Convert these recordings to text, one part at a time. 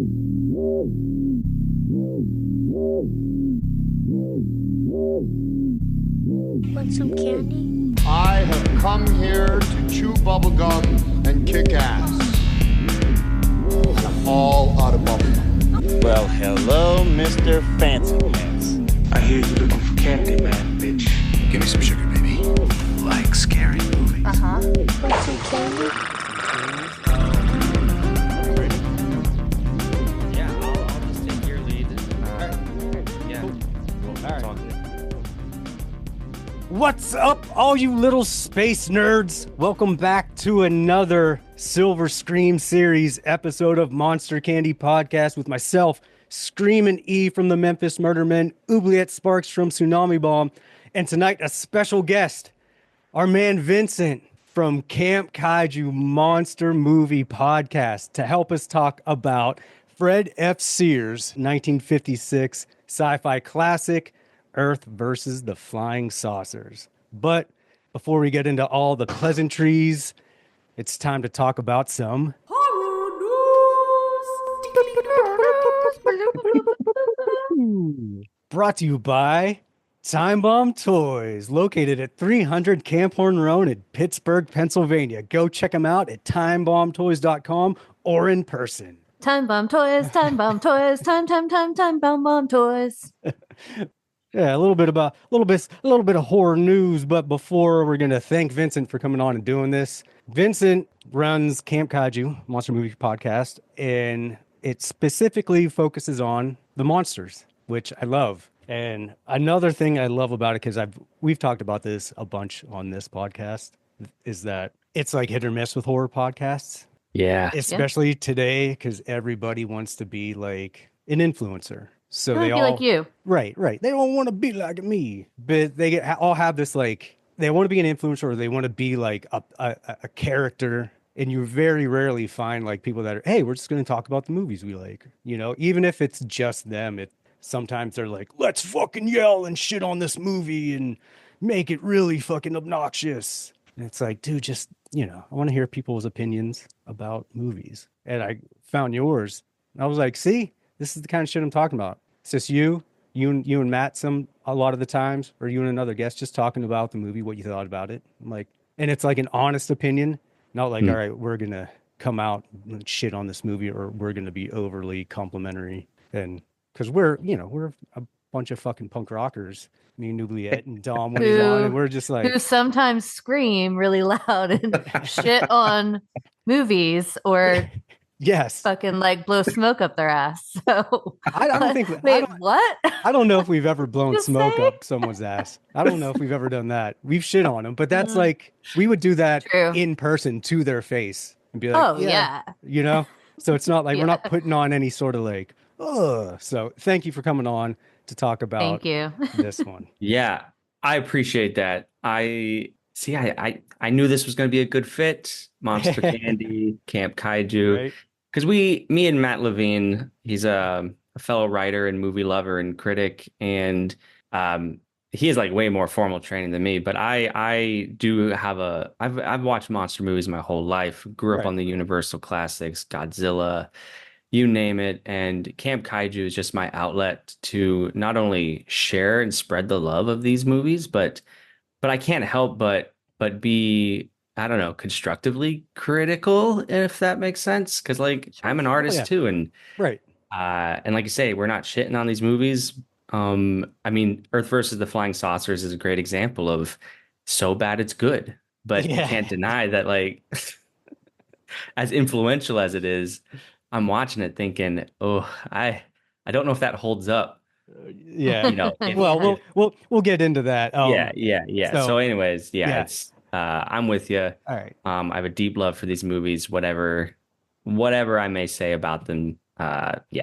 Want some candy? I have come here to chew bubblegum and kick ass. And I'm all out of bubblegum. Well, hello, Mr. Fancy Pants. I hear you looking for candy, man, bitch. Give me some sugar, baby. Like scary movies. Uh-huh. Want some candy? Yeah, I'll just take your lead. Yeah. Cool. All right. What's up, all you little space nerds? Welcome back to another Silver Scream series episode of Monster Candy Podcast with myself, Screamin' E from the Memphis Murdermen, Oubliette Sparks from Tsunami Bomb, and tonight a special guest, our man Vincent from Camp Kaiju Monster Movie Podcast, to help us talk about Fred F. Sears' 1956 sci-fi classic, Earth versus the Flying Saucers. But before we get into all the pleasantries, it's time to talk about some horror news. Brought to you by Time Bomb Toys, located at 300 Camp Horn Road in Pittsburgh, Pennsylvania. Go check them out at timebombtoys.com or in person. Time Bomb Toys, Time Bomb Toys, Time Bomb Toys. Yeah, a little bit of horror news, but before we're gonna thank Vincent for coming on and doing this. Vincent runs Camp Kaiju Monster Movie Podcast, and it specifically focuses on the monsters, which I love. And another thing I love about it, because we've talked about this a bunch on this podcast, is that it's like hit or miss with horror podcasts. Yeah. Especially today, because everybody wants to be like an influencer. So they be all like you. Right. They don't want to be like me, but they all have this, like, they want to be an influencer or they want to be like a character. And you very rarely find like people that are, hey, we're just going to talk about the movies we like, even if it's just them. Sometimes they're like, let's fucking yell and shit on this movie and make it really fucking obnoxious. And it's like, dude, just, I want to hear people's opinions about movies. And I found yours. And I was like, see, this is the kind of shit I'm talking about. It's just you and Matt a lot of the times, or you and another guest just talking about the movie, what you thought about it. I'm like, and it's like an honest opinion, not like, all right, we're gonna come out and shit on this movie, or we're gonna be overly complimentary. And because we're a bunch of fucking punk rockers, me and Oubliette and Dom when he's on, and we're just like, who sometimes scream really loud and shit on movies, or yes, fucking like blow smoke up their ass. So I don't think. What? I don't know if we've ever blown smoke up someone's ass. I don't know if we've ever done that. We've shit on them, but that's like, we would do that in person to their face and be like, oh yeah. So it's not like we're not putting on any sort of like, ugh. So thank you for coming on to talk about this one. Yeah, I appreciate that. I knew this was going to be a good fit. Monster Candy, Camp Kaiju. Because me and Matt Levine, he's a fellow writer and movie lover and critic. And he has like way more formal training than me. But I do have I've watched monster movies my whole life. Grew up on the Universal classics, Godzilla, you name it. And Camp Kaiju is just my outlet to not only share and spread the love of these movies, but I can't help but be, I don't know, constructively critical, if that makes sense. Because like I'm an artist too, and and like you say, we're not shitting on these movies. I mean, Earth versus the Flying Saucers is a great example of so bad it's good, but you can't deny that, like, as influential as it is, I'm watching it thinking, oh, I don't know if that holds up. Well, we'll get into that. So anyways, it's I'm with you. All right. I have a deep love for these movies. Whatever I may say about them, you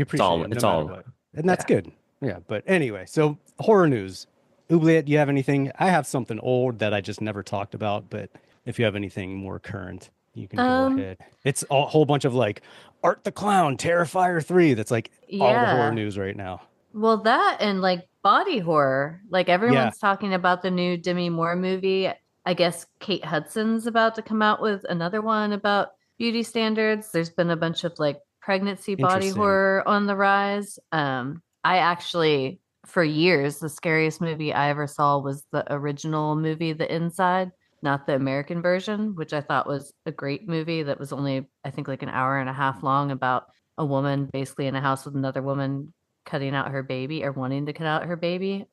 appreciate it's all, and that's good. Yeah, but anyway, so horror news. Oubliette, do you have anything? I have something old that I just never talked about, but if you have anything more current, you can go ahead. It's a whole bunch of like Art the Clown, Terrifier 3. That's like all the horror news right now. Well, that and like body horror. Like everyone's talking about the new Demi Moore movie. I guess Kate Hudson's about to come out with another one about beauty standards. There's been a bunch of like pregnancy body Interesting. horror on the rise. I actually, for years, the scariest movie I ever saw was the original movie, The Inside, not the American version, which I thought was a great movie that was only, I think, like an hour and a half long about a woman basically in a house with another woman cutting out her baby or wanting to cut out her baby,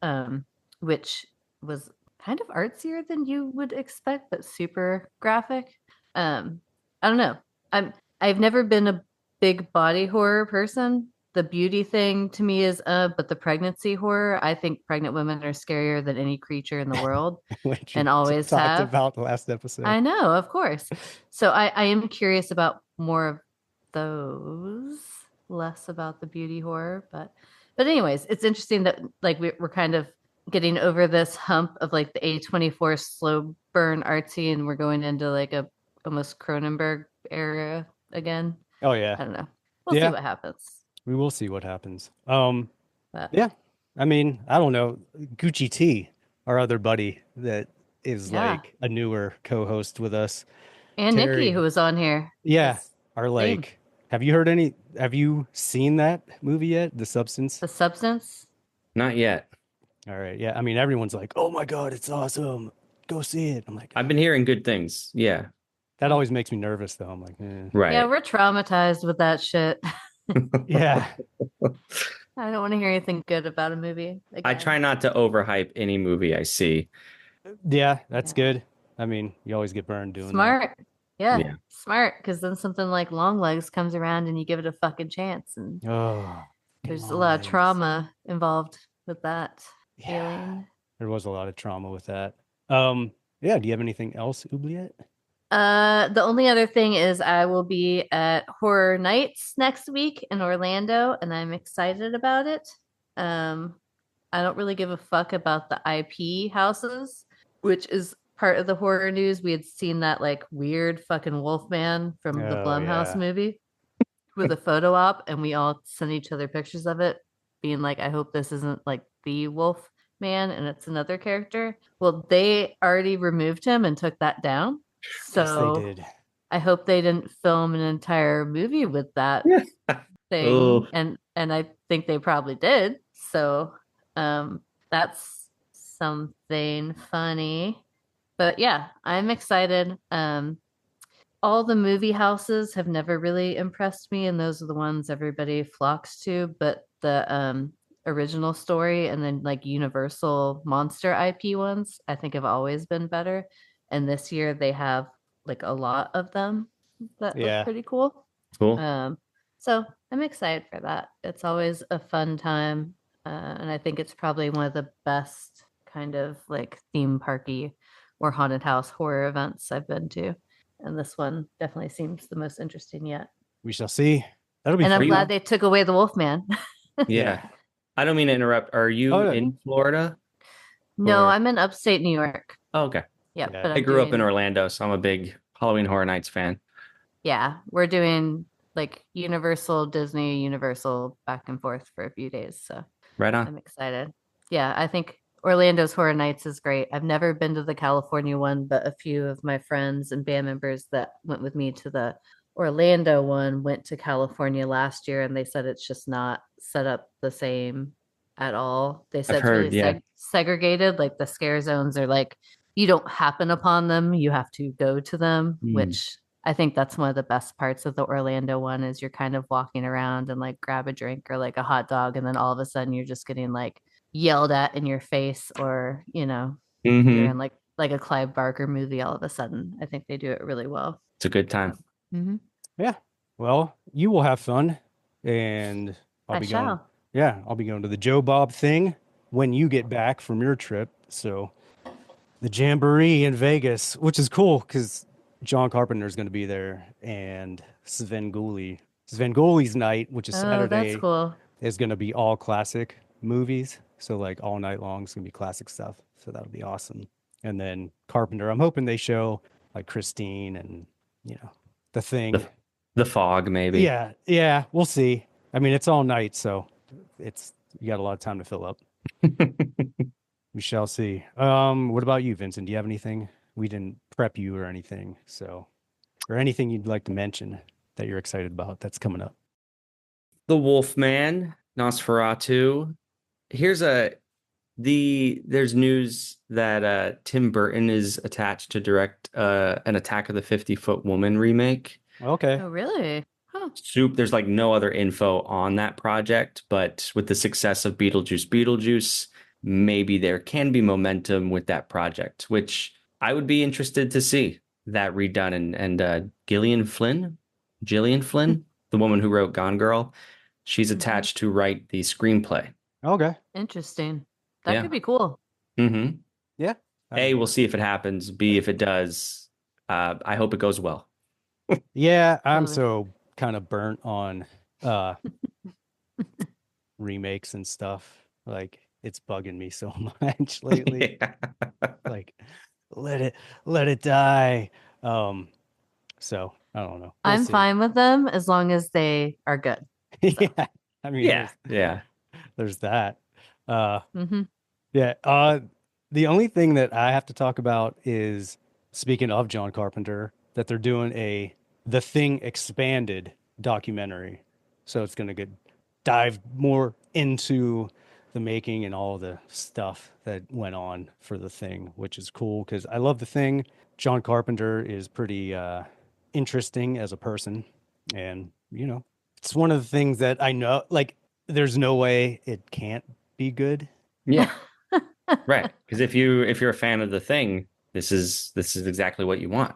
which was kind of artsier than you would expect, but super graphic. I don't know. I've never been a big body horror person. The beauty thing to me is but the pregnancy horror, I think pregnant women are scarier than any creature in the world Which you and always talked have. about the last episode. I know, of course. So I am curious about more of those, less about the beauty horror, but anyways, it's interesting that like we're kind of getting over this hump of like the A24 slow burn artsy, and we're going into like a almost Cronenberg era again. Oh yeah. I don't know. We'll see what happens. We will see what happens. But, yeah. I mean, I don't know. Gucci T, our other buddy that is like a newer co-host with us. And Terry, Nikki, who was on here. Yeah. Are like, have you seen that movie yet? The Substance? The Substance? Not yet. All right. Yeah. I mean, everyone's like, oh my God, it's awesome. Go see it. I'm like, I've been hearing good things. Yeah. That always makes me nervous though. I'm like, right. Yeah, we're traumatized with that shit. Yeah. I don't want to hear anything good about a movie. Again. I try not to overhype any movie I see. Yeah, that's good. I mean, you always get burned doing smart. that. Yeah, smart. Because then something like Longlegs comes around and you give it a fucking chance. And there's a lot of trauma involved with that. Yeah, there was a lot of trauma with that. Yeah, do you have anything else, Oubliette? The only other thing is I will be at Horror Nights next week in Orlando, and I'm excited about it. I don't really give a fuck about the IP houses, which is part of the horror news. We had seen that like weird fucking Wolfman from the Blumhouse movie with a photo op, and we all sent each other pictures of it, being like, I hope this isn't like the Wolfman and it's another character. Well, they already removed him and took that down. So yes, they did. I hope they didn't film an entire movie with that thing. Ooh. And I think they probably did. So that's something funny. But yeah, I'm excited. All the movie houses have never really impressed me, and those are the ones everybody flocks to. But the original story and then like Universal monster IP ones, I think have always been better. And this year they have like a lot of them that look pretty cool. Cool. So I'm excited for that. It's always a fun time. And I think it's probably one of the best kind of like theme parky or haunted house horror events I've been to. And this one definitely seems the most interesting yet. We shall see. That'll be and free. I'm glad they took away the Wolfman. Yeah. I don't mean to interrupt. Are you in Florida? No, I'm in upstate New York. Oh, okay. Yeah, but I grew up in Orlando, so I'm a big Halloween Horror Nights fan. Yeah, we're doing like Universal, Disney, Universal back and forth for a few days. So right on. I'm excited. Yeah, I think Orlando's Horror Nights is great. I've never been to the California one, but a few of my friends and band members that went with me to the Orlando one went to California last year, and they said it's just not set up the same at all. They said it's really segregated. Like the scare zones are like, you don't happen upon them, you have to go to them, which I think that's one of the best parts of the Orlando one is you're kind of walking around and like grab a drink or like a hot dog, and then all of a sudden you're just getting like yelled at in your face, or you know, you're in like a Clive Barker movie all of a sudden. I think they do it really well. It's a good time. Yeah. Well, you will have fun, and I'll be going. Yeah, I'll be going to the Joe Bob thing when you get back from your trip. So the Jamboree in Vegas, which is cool because John Carpenter is going to be there, and Svengoolie's night, which is Saturday, that's cool. is going to be all classic movies. So like all night long, it's going to be classic stuff. So that'll be awesome. And then Carpenter, I'm hoping they show like Christine and, you know, The Thing. The Fog, maybe. Yeah, we'll see. I mean, it's all night, so you got a lot of time to fill up. We shall see. What about you, Vincent? Do you have anything? We didn't prep you or anything, or anything you'd like to mention that you're excited about that's coming up? The Wolfman, Nosferatu. Here's there's news that Tim Burton is attached to direct an Attack of the 50-Foot Woman remake. Okay. Oh, really? Huh. There's like no other info on that project, but with the success of Beetlejuice, maybe there can be momentum with that project, which I would be interested to see that redone. And Gillian Flynn, the woman who wrote Gone Girl, she's attached to write the screenplay. Okay. Interesting. That Yeah. could be cool. Mm-hmm. Yeah. A, we'll see if it happens. B, if it does, I hope it goes well. Yeah, I'm Totally. so kind of burnt on remakes and stuff. Like it's bugging me so much lately. Yeah. Like let it die. So I don't know. We'll I'm see. fine with them as long as they are good. Yeah. I mean, Yeah. there's that. Mm-hmm. Yeah. The only thing that I have to talk about is, speaking of John Carpenter, that they're doing The Thing expanded documentary. So it's going to dive more into the making and all the stuff that went on for The Thing, which is cool because I love The Thing. John Carpenter is pretty interesting as a person. And, it's one of the things that I know, like, there's no way it can't be good. Yeah. Right. Because if you're a fan of The Thing, this is exactly what you want.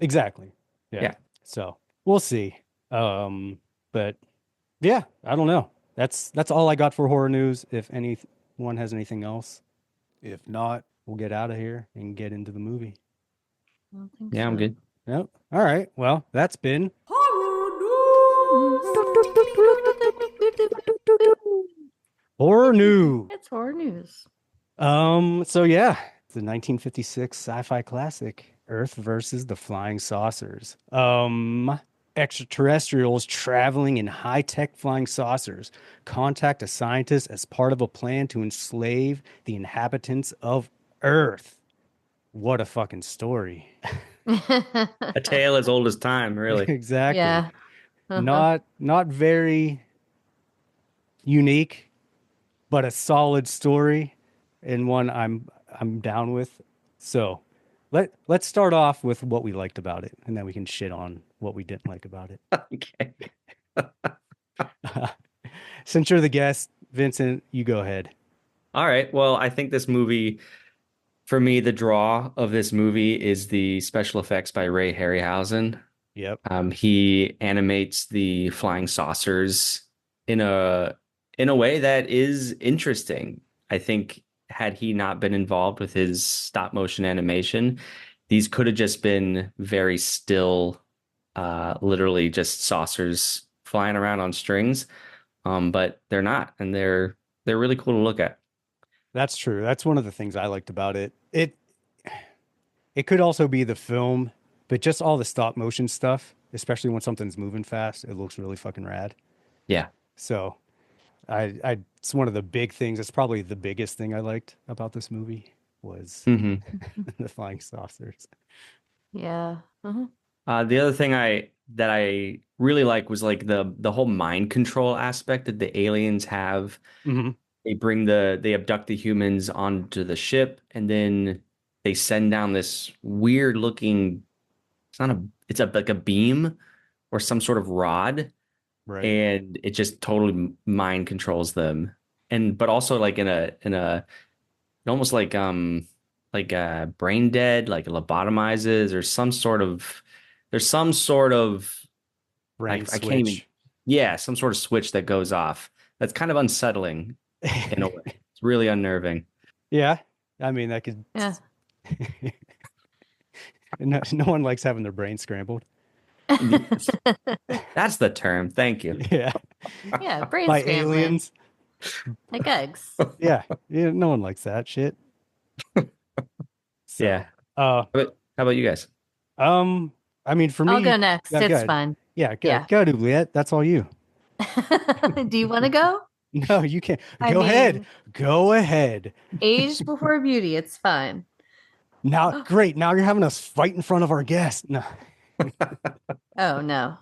Exactly. Yeah. So we'll see. But yeah, I don't know. That's all I got for horror news. If anyone has anything else, if not, we'll get out of here and get into the movie. I don't think Yeah, I'm so. good. Yep. All right. Well, that's been horror news. It's horror news. So yeah, the 1956 sci-fi classic Earth versus the Flying Saucers. Extraterrestrials traveling in high-tech flying saucers contact a scientist as part of a plan to enslave the inhabitants of Earth. What a fucking story. A tale as old as time, really. Exactly. Yeah. Uh-huh. Not very unique, but a solid story and one I'm down with. So let's start off with what we liked about it, and then we can shit on what we didn't like about it. Okay. Since you're the guest, Vincent, you go ahead. All right. Well, I think this movie, for me, the draw of this movie is the special effects by Ray Harryhausen. Yep. He animates the flying saucers in a way that is interesting. I think had he not been involved with his stop motion animation, these could have just been very still, literally just saucers flying around on strings. But they're not, and they're really cool to look at. That's true. That's one of the things I liked about it. It could also be the film, but just all the stop motion stuff, especially when something's moving fast, it looks really fucking rad. Yeah. So it's one of the big things. It's probably the biggest thing I liked about this movie was Mhm. the flying saucers. Yeah. Uh-huh. The other thing that I really like was like the whole mind control aspect that the aliens have. Mm-hmm. They abduct the humans onto the ship, and then they send down this weird looking, it's like a beam or some sort of rod, Right. and it just totally mind controls them. But also like in a almost like brain dead, like lobotomizes, or there's some sort of Brain I can't even, switch. yeah, some sort of switch that goes off. That's kind of unsettling in a way. It's really unnerving. Yeah. I mean, that could. Yeah. No one likes having their brain scrambled. That's the term. Thank you. Yeah. Yeah. Brain By scrambling. aliens. Like eggs. Yeah. Yeah. No one likes that shit. So, Yeah. Uh. How about you guys? I mean, for me, I'll go next. yeah, It's go ahead. fine. Yeah. Go, Yeah. go, Juliet. That's all you. Do you want to go? No, you can't. I Go ahead. mean, Go ahead. Age before beauty. It's fine. Now, great. Now you're having us fight in front of our guest. No. Oh no.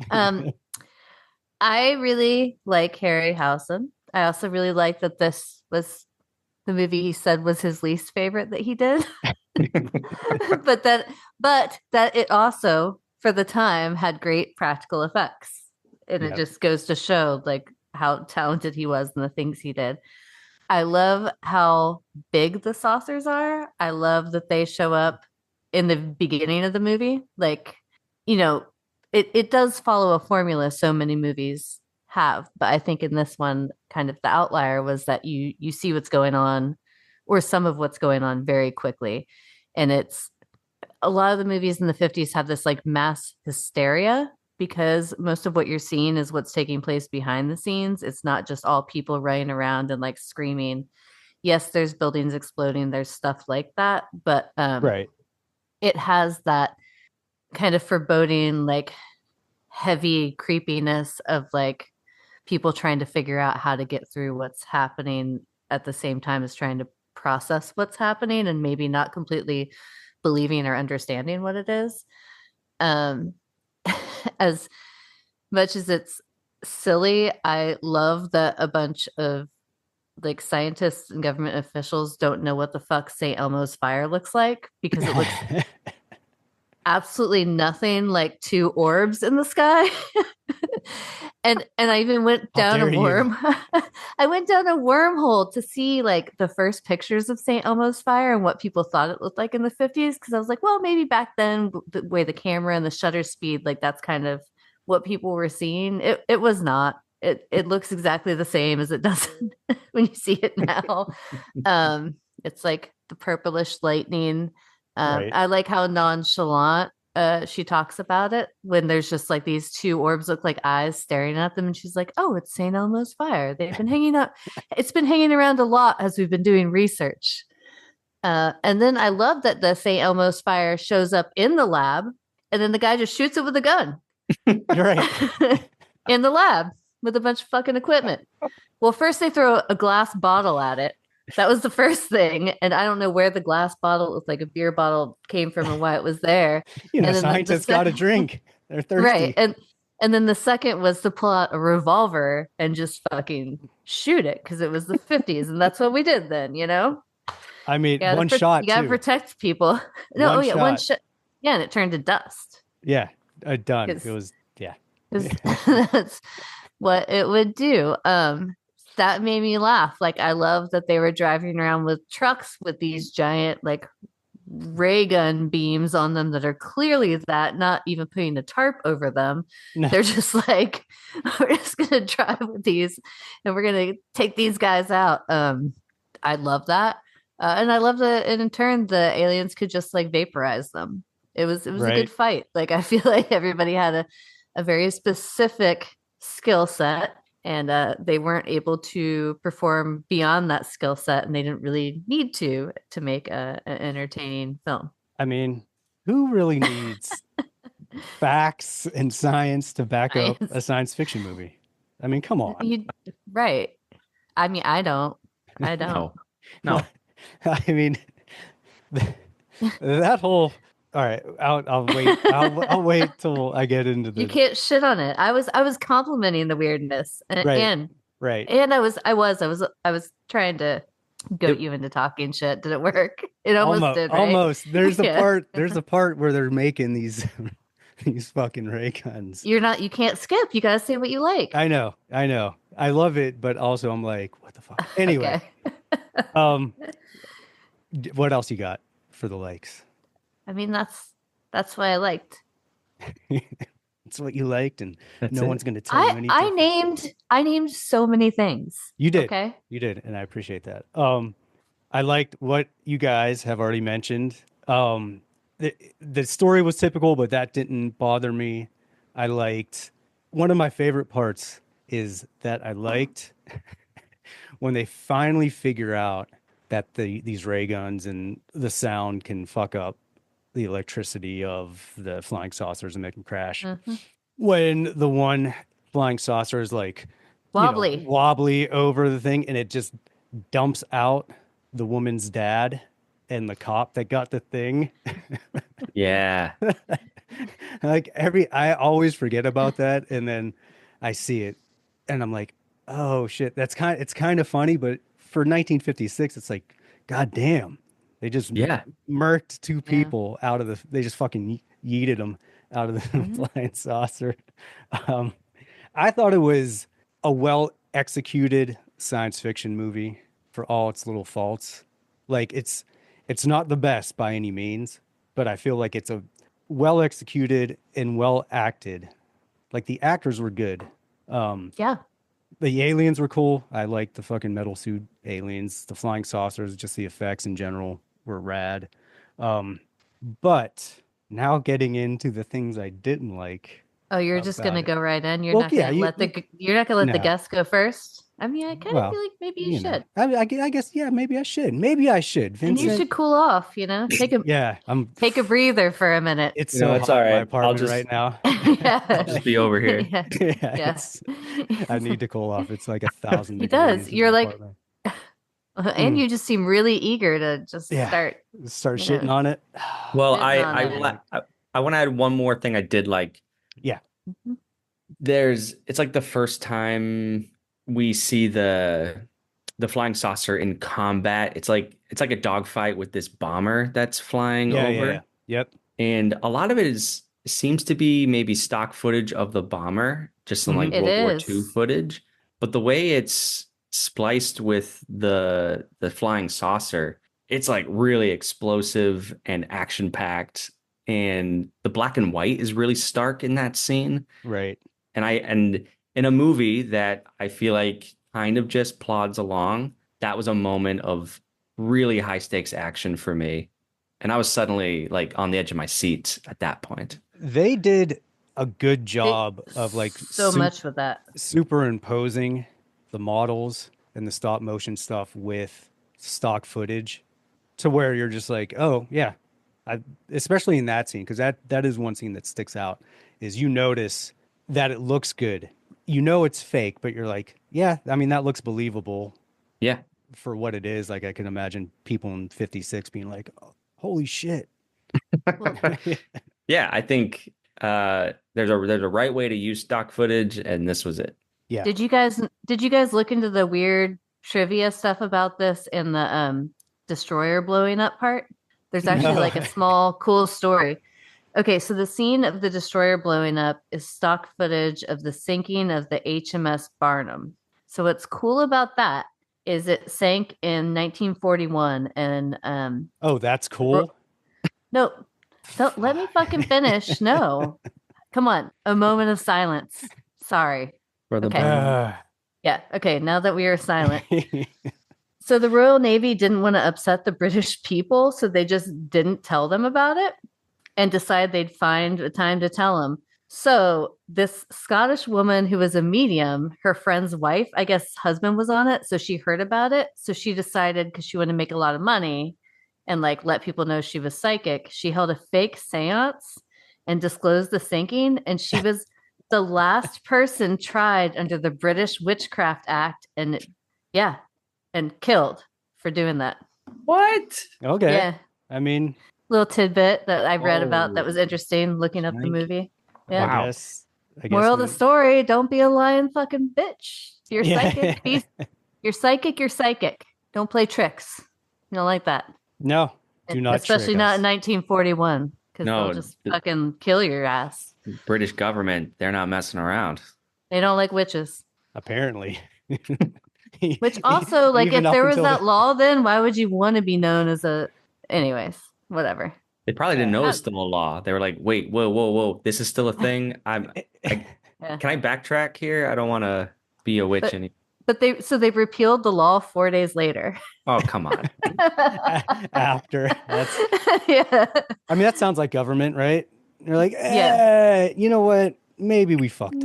I really like Harryhausen. I also really like that this was the movie he said was his least favorite that he did. but that it also for the time had great practical effects. And it Yep. just goes to show like how talented he was and the things he did. I love how big the saucers are. I love that they show up in the beginning of the movie. Like, you know, it does follow a formula so many movies have, but I think in this one, kind of the outlier was that you see what's going on or some of what's going on very quickly. And it's a lot of the movies in the 50s have this like mass hysteria because most of what you're seeing is what's taking place behind the scenes. It's not just all people running around and like screaming. Yes, there's buildings exploding, there's stuff like that, but Right. it has that kind of foreboding, like heavy creepiness of like people trying to figure out how to get through what's happening at the same time as trying to process what's happening and maybe not completely believing or understanding what it is. As much as it's silly, I love that a bunch of like scientists and government officials don't know what the fuck St. Elmo's fire looks like because it looks absolutely nothing like two orbs in the sky. and I even went down a dare you. I went down a wormhole to see like the first pictures of St. Elmo's fire and what people thought it looked like in the 50s because I was like, well, maybe back then the way the camera and the shutter speed, like that's kind of what people were seeing. It was not. It looks exactly the same as it does when you see it now. It's like the purplish lightning. Right. I like how nonchalant she talks about it when there's just like these two orbs look like eyes staring at them, and she's like, "Oh, it's St. Elmo's fire. They've been hanging out. It's been hanging around a lot as we've been doing research." And then I love that the St. Elmo's fire shows up in the lab, and then the guy just shoots it with a gun. You're right. In the lab with a bunch of fucking equipment. Well, first they throw a glass bottle at it. That was the first thing. And I don't know where the glass bottle, with like a beer bottle, came from and why it was there. You know, And then scientists got to drink. They're thirsty. Right. And then the second was to pull out a revolver and just fucking shoot it because it was the 50s. And that's what we did then, you know? I mean, You one shot. You gotta too. protect people. No, One oh yeah, one shot. shot. Yeah, and it turned to dust. Yeah, done. It 'Cause- was, yeah. 'Cause that's what it would do. That made me laugh. Like I love that they were driving around with trucks with these giant like ray gun beams on them that are clearly that, not even putting a tarp over them. No. They're just like, we're just gonna drive with these and we're gonna take these guys out. I love that. And I love that in turn the aliens could just like vaporize them. It was a Right. good fight. Like I feel like everybody had a very specific skill set and they weren't able to perform beyond that skill set and they didn't really need to make an entertaining film. I mean, who really needs facts and science to back up Science. a science fiction movie? I mean, come on. Right. I mean, I don't. No. I mean, that whole. All right, I'll wait. I'll wait till I get into the. You can't shit on it. I was complimenting the weirdness, and Right. Right. and I was trying to goat you into talking shit. Did it work? It almost did. Right? Almost. There's a Yeah. part. There's a part where they're making these these fucking ray guns. You can't skip. You gotta say what you like. I know. I love it, but also I'm like, what the fuck? Anyway, Okay. what else you got for the likes? I mean, that's what I liked. It's what you liked, and That's no it. one's going to tell you anything. I named so many things. You did. Okay. You did, and I appreciate that. I liked what you guys have already mentioned. The story was typical, but that didn't bother me. I liked one of my favorite parts is that I liked when they finally figure out that these ray guns and the sound can fuck up the electricity of the flying saucers and make them crash. Mhm. When the one flying saucer is like wobbly over the thing, and it just dumps out the woman's dad and the cop that got the thing. Yeah. Like I always forget about that, and then I see it, and I'm like, oh shit, it's kind of funny, but for 1956, it's like, god damn, they just Yeah. murked two Yeah. people out of the, they just fucking yeeted them out of the Mhm. flying saucer. Um, I thought it was a well executed science fiction movie for all its little faults. Like it's not the best by any means, but I feel like it's a well executed and well acted. Like the actors were good. Yeah. The aliens were cool. I liked the fucking metal suit aliens, the flying saucers, just the effects in general were rad. But now getting into the things I didn't like Oh, you're just about gonna it. go right in. You're Well, not yeah, gonna let you're not gonna let the no. guests go first. I mean, I kind of Well, feel like maybe you you know, should. I guess, yeah, maybe I should. Maybe I should, And you Vincent. should cool off, you know? Yeah, Take a breather for a minute. it's You know, so it's hot all in my right. I'll apartment just right now. Yeah. just be over here. Yeah. Yeah, Yeah. I need to cool off. It's like 1,000 He degrees does. in You're my like, apartment. and you just seem really eager to just Yeah. start. Start Yeah. shitting on it. Well, Sitting on it. I want to add one more thing I did like. Yeah. Mhm. It's like the first time we see the flying saucer in combat. It's like a dogfight with this bomber that's flying Yeah, over. yeah. Yep. And a lot of it seems to be maybe stock footage of the bomber, just some like Mhm. It World War is. II footage. But the way it's spliced with the flying saucer, it's like really explosive and action packed. And the black and white is really stark in that scene. Right. And in a movie that I feel like kind of just plods along, that was a moment of really high stakes action for me. And I was suddenly like on the edge of my seat at that point. They did a good They- job of like so much with that. superimposing the models and the stop motion stuff with stock footage to where you're just like, oh yeah, especially in that scene, because that is one scene that sticks out, is you notice that it looks good. You know it's fake, but you're like, yeah, I mean that looks believable Yeah. for what it is. Like I can imagine people in 56 being like, oh, holy shit. Well, Yeah, I think there's a right way to use stock footage, and this was it. Yeah. did you guys look into the weird trivia stuff about this in the destroyer blowing up part? There's actually No. like a small cool story. Okay, so the scene of the destroyer blowing up is stock footage of the sinking of the HMS Barnum. So what's cool about that is it sank in 1941 and Oh, that's cool. no, don't let me fucking finish. No. Come on, a moment of silence. Sorry. For the Okay. bomb. Yeah, okay, now that we are silent. So the Royal Navy didn't want to upset the British people, so they just didn't tell them about it and decided they'd find a time to tell them. So this Scottish woman who was a medium, her friend's wife, I guess husband was on it, so she heard about it. So she decided, because she wanted to make a lot of money and like let people know she was psychic, she held a fake seance and disclosed the sinking. And she was the last person tried under the British Witchcraft Act and yeah, and killed for doing that. What? Okay. Yeah. I mean, Little tidbit that I read about that Oh, was interesting looking up the Snake. movie. Yeah. Wow. I guess Moral of the story, don't be a lying fucking bitch. You're Yeah. psychic. You're psychic. Don't play tricks. You don't like that. No, do not. Especially trick not us. in 1941. Because No, they'll just the- fucking kill your ass. British government, they're not messing around. They don't like witches. Apparently. Which also, like, Even if up there was until that law, then why would you want to be known as a? Anyways, whatever. They probably didn't know it's still a law. They were like, wait, whoa, this is still a thing. Yeah. Can I backtrack here? I don't want to be a witch But- anymore. But they've repealed the law 4 days later. Oh, come on. after. That's. Yeah. I mean, that sounds like government, right? They're like, Yeah. you know what? Maybe we fucked up.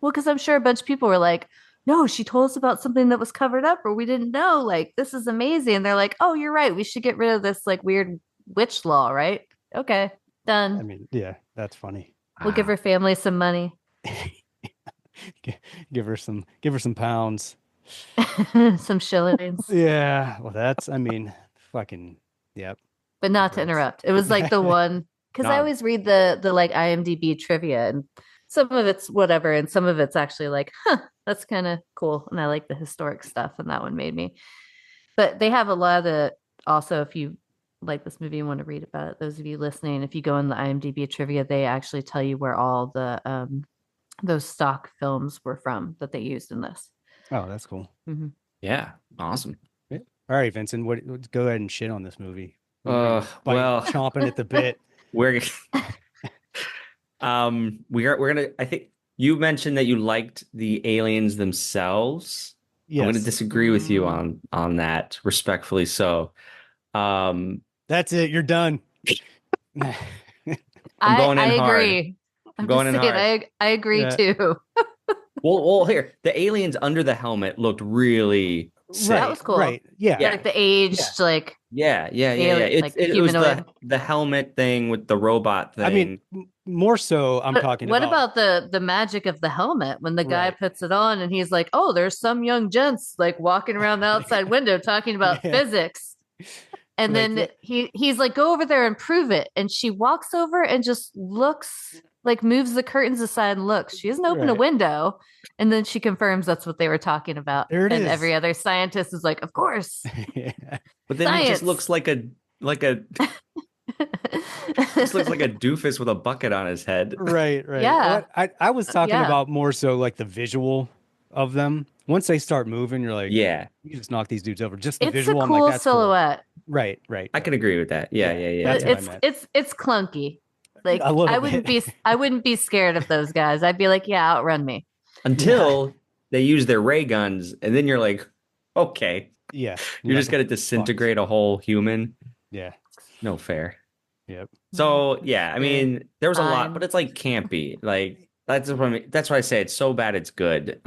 Well, because I'm sure a bunch of people were like, no, she told us about something that was covered up or we didn't know. Like, this is amazing. And they're like, oh, you're right. We should get rid of this like weird witch law, right? Okay, done. I mean, yeah, that's funny. We'll give her family some money. Give her some pounds. Some shillings. Yeah. Well, that's. I mean, fucking. Yep. But not to Gross. interrupt. It was like the one because I No. always read the like IMDb trivia, and some of it's whatever, and some of it's actually like, huh, that's kind of cool. And I like the historic stuff, and that one made me. But they have a lot of the also, if you like this movie and want to read about it, those of you listening, if you go in the IMDb trivia, they actually tell you where all the those stock films were from that they used in this. Oh, that's cool. Mm-hmm. Yeah, awesome. All right, Vincent, go ahead and shit on this movie. Well, chomping at the bit. We're we're gonna. I think you mentioned that you liked the aliens themselves. Yes. I'm going to disagree with you on that, respectfully. So, that's it. You're done. I'm going in I hard. agree. I'm going in hard. I agree too. Well, here the aliens under the helmet looked really sick. That was cool. Right? Yeah. Like the aged, like yeah. alien, It was the helmet thing with the robot thing. I mean, more so, I'm talking what about. about the magic of the helmet when the guy Right. puts it on and he's like, oh, there's some young gents like walking around the outside window talking about physics. And Like then he's like, go over there and prove it. And she walks over and just looks, like moves the curtains aside and looks. She doesn't open a window. And then she confirms that's what they were talking about. There it and is. every other scientist is like, of course. But then he just looks like a just looks like a doofus with a bucket on his head. Right. Yeah. I was talking about more so like the visual of them. Once they start moving, you're like, yeah, you can just knock these dudes over. Just the it's visual. a cool I'm like, that's silhouette. Cool. Right. I can agree with that. Yeah. That's what I meant. It's clunky. Like A little bit. I wouldn't be scared of those guys. I'd be like, yeah, outrun me. Until they use their ray guns, and then you're like, okay, yeah, you're just gonna disintegrate a whole human. Yeah, no fair. Yep. So yeah, I mean, there was a lot, but it's like campy. Like that's what I mean. That's why I say it's so bad it's good.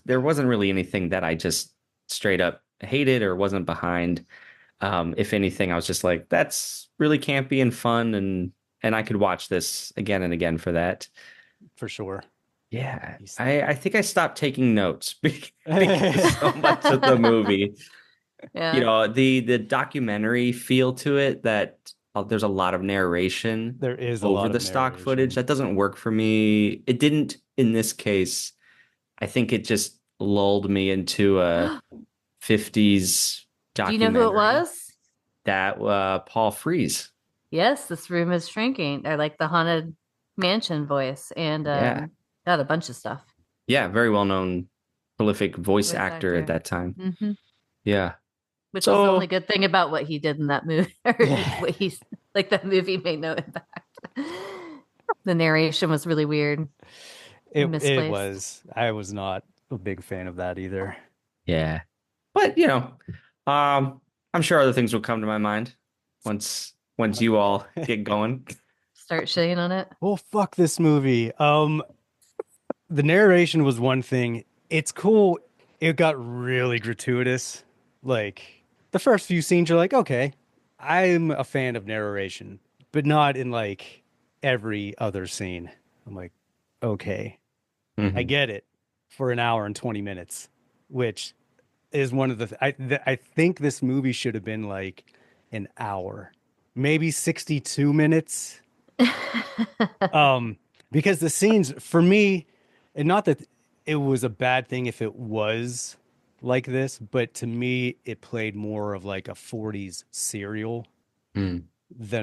There wasn't really anything that I just straight up hated or wasn't behind. If anything, I was just like, that's really campy and fun, and I could watch this again and again for that. For sure. Yeah, I think I stopped taking notes because so much of the movie. Yeah. You know, the documentary feel to it that there's a lot of narration. There is over the stock footage. That doesn't work for me. It didn't in this case. I think it just lulled me into a 50s documentary. Do you know who it was? That Paul Frees. Yes, This Room is Shrinking, or like the Haunted Mansion voice, and got a bunch of stuff. Yeah, very well known, prolific voice actor at that time. Mm-hmm. Yeah. Which is the only good thing about what he did in that movie. What he's like, that movie made no impact. The narration was really weird. It was. I was not a big fan of that either. Yeah. But you know, I'm sure other things will come to my mind once you all get going. Start shitting on it. Well, fuck this movie. The narration was one thing. It's cool. It got really gratuitous. Like the first few scenes, you're like, okay, I'm a fan of narration, but not in like every other scene. I'm like, okay, I get it for an hour and 20 minutes, which is one of the, I think this movie should have been like an hour, maybe 62 minutes. Because the scenes for me, and not that it was a bad thing if it was like this, but to me, it played more of like a 40s serial than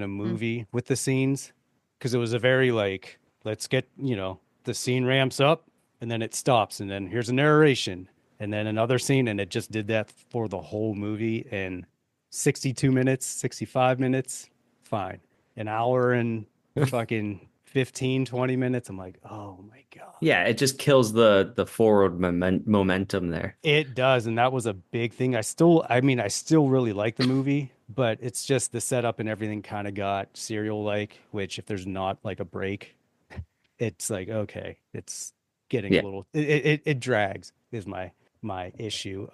a movie with the scenes. Because it was a very like, let's get, the scene ramps up and then it stops. And then here's a narration and then another scene. And it just did that for the whole movie. And 62 minutes, 65 minutes, fine. An hour and fucking 15, 20 minutes. I'm like, oh my God. Yeah, it just kills the forward momentum there. It does. And that was a big thing. I still really like the movie, but it's just the setup and everything kind of got serial-like, which if there's not like a break, it's like, okay, it's getting a little, it drags is my issue.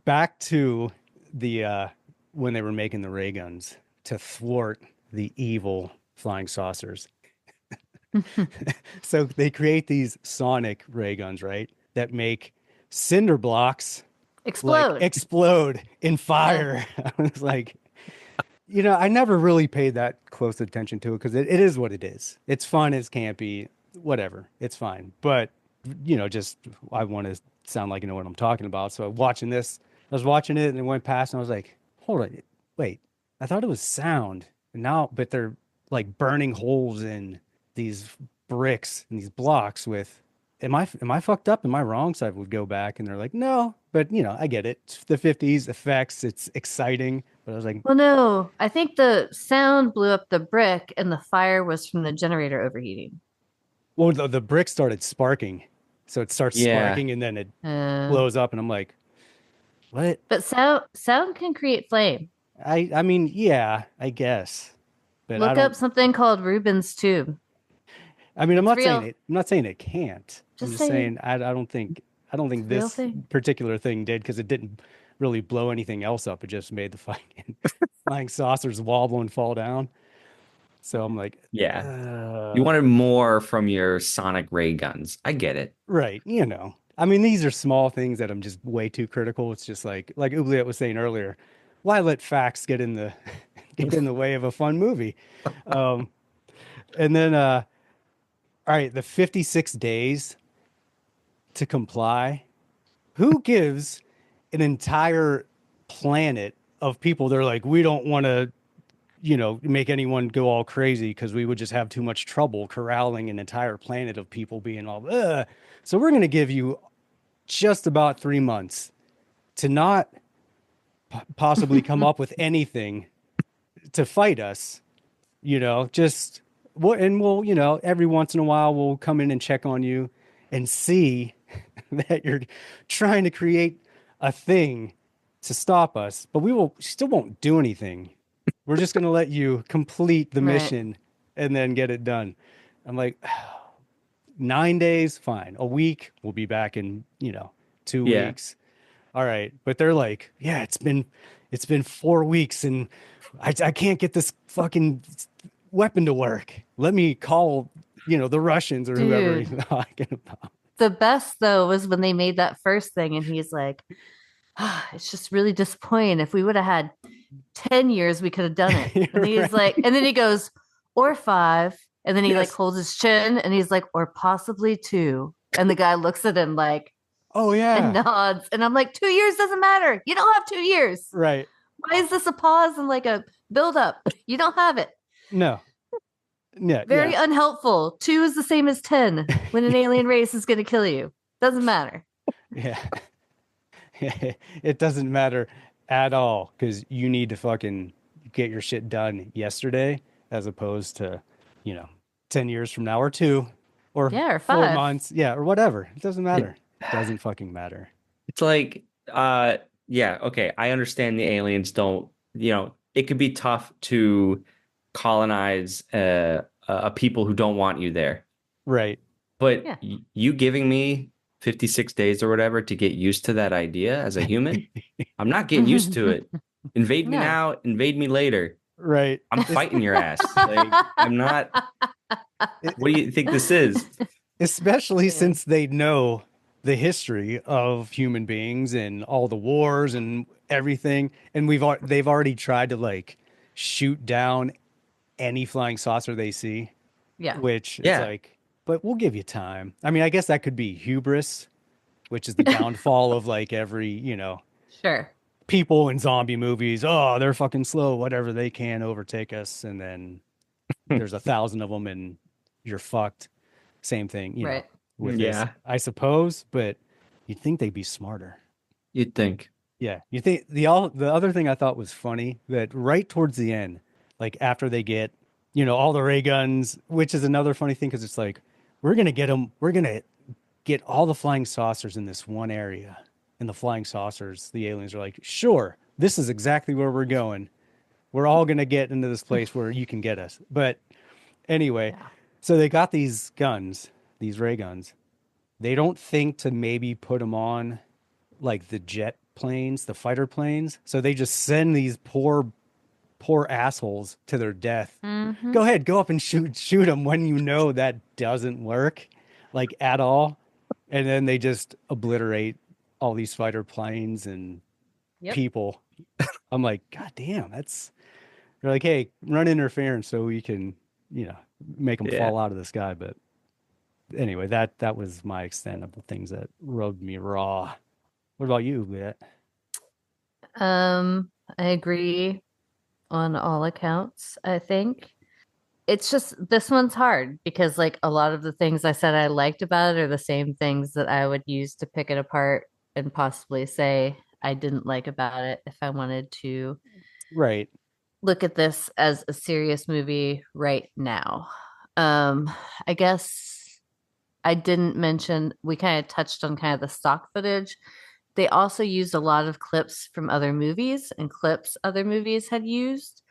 Back to the, when they were making the ray guns to thwart the evil flying saucers. So they create these sonic ray guns, right? That make cinder blocks explode in fire. Yeah. I was like, I never really paid that close attention to it because it is what it is. It's fun, it's campy. whatever, it's fine. But just I want to sound like I know what I'm talking about. So I was watching it and it went past and I was like, hold on, wait, I thought it was sound. And now, but they're like burning holes in these bricks and these blocks with, am I fucked up? Am I wrong? So I would go back and they're like, no, but I get it. It's the 50s effects. It's exciting. But I was like, Well, no, I think the sound blew up the brick and the fire was from the generator overheating. well, the brick started sparking. So it starts Yeah. sparking and then it Uh, blows up. And I'm like, what? but sound can create flame. I mean, yeah, I guess. But Look up something called Rubens tube. I mean, I'm It's not saying real. it. I'm not saying it can't. I'm Just just saying saying. I don't think It's a real this thing. particular thing did because it didn't really blow anything else up. It just made the fucking flying saucers wobble and fall down. So I'm like, Yeah. You wanted more from your sonic ray guns. I get it. right. I mean, these are small things that I'm just way too critical. It's just like Oubliette was saying earlier, why let facts get in the get in the way of a fun movie? Um, and then all right, the 56 days to comply. Who gives an entire planet of people? They're like, we don't want to, make anyone go all crazy because we would just have too much trouble corralling an entire planet of people being all, ugh. So we're going to give you just about 3 months to not possibly come up with anything to fight us, just what, and we'll, every once in a while we'll come in and check on you and see that you're trying to create a thing to stop us, but we still won't do anything. We're just going to let you complete the Right. mission and then get it done. I'm like, 9 days, fine. A week, we'll be back in, 2 Yeah. weeks. All right. But they're like, yeah, it's been 4 weeks and I can't get this fucking weapon to work. Let me call, the Russians or whoever Dude. he's talking about. The best though was when they made that first thing, and he's like, "It's just really disappointing. If we would have had 10 years, we could have done it." You're And he's right. like, and then he goes, "Or 5." And then he like Yes. holds his chin and he's like, "Or possibly 2." And the guy looks at him like Oh yeah. and nods. And I'm like, 2 years doesn't matter. You don't have 2 years. Right. Why is this a pause and like a build up? You don't have it. No. Yeah. Very yeah. unhelpful. 2 is the same as 10 when an alien race is going to kill you. Doesn't matter. Yeah. It doesn't matter at all because you need to fucking get your shit done yesterday as opposed to, 10 years from now or 2 or Yeah, or 4 5. months. Yeah. Or whatever. It doesn't matter. It doesn't fucking matter. It's like, yeah, okay. I understand the aliens don't, it could be tough to colonize a people who don't want you there. Right. But Yeah. you giving me 56 days or whatever to get used to that idea as a human, I'm not getting used to it. Invade me No. now, invade me later. Right. I'm fighting your ass. Like, I'm not. What do you think this is? Especially Yeah. since they know the history of human beings and all the wars and everything, and they've already tried to like shoot down any flying saucer they see, Yeah. which Yeah. it's like, but we'll give you time. I mean, I guess that could be hubris, which is the downfall of like every, Sure. people in zombie movies. Oh, they're fucking slow, whatever, they can overtake us, and then there's 1,000 of them and you're fucked. Same thing, Right. with Yeah. this, I suppose, but you'd think they'd be smarter. You'd think. Yeah, you think the other thing I thought was funny that right towards the end, like after they get, all the ray guns, which is another funny thing because it's like we're gonna get all the flying saucers in this one area, and the flying saucers, the aliens are like, sure, this is exactly where we're going. We're all gonna get into this place where you can get us. But anyway, Yeah. so they got these guns, these ray guns. They don't think to maybe put them on like the jet planes, the fighter planes. So they just send these poor assholes to their death. Mhm. Go ahead, go up and shoot them when you know that doesn't work like at all. And then they just obliterate all these fighter planes and Yep. people. I'm like, God damn, they're like, hey, run interference so we can, make them Yeah. fall out of the sky. But Anyway, that was my extent of the things that rubbed me raw. What about you, Leah? I agree on all accounts, I think. It's just this one's hard because like a lot of the things I said I liked about it are the same things that I would use to pick it apart and possibly say I didn't like about it if I wanted to Right. look at this as a serious movie right now. I guess I didn't mention, we kind of touched on kind of the stock footage. They also used a lot of clips from other movies and clips other movies had used.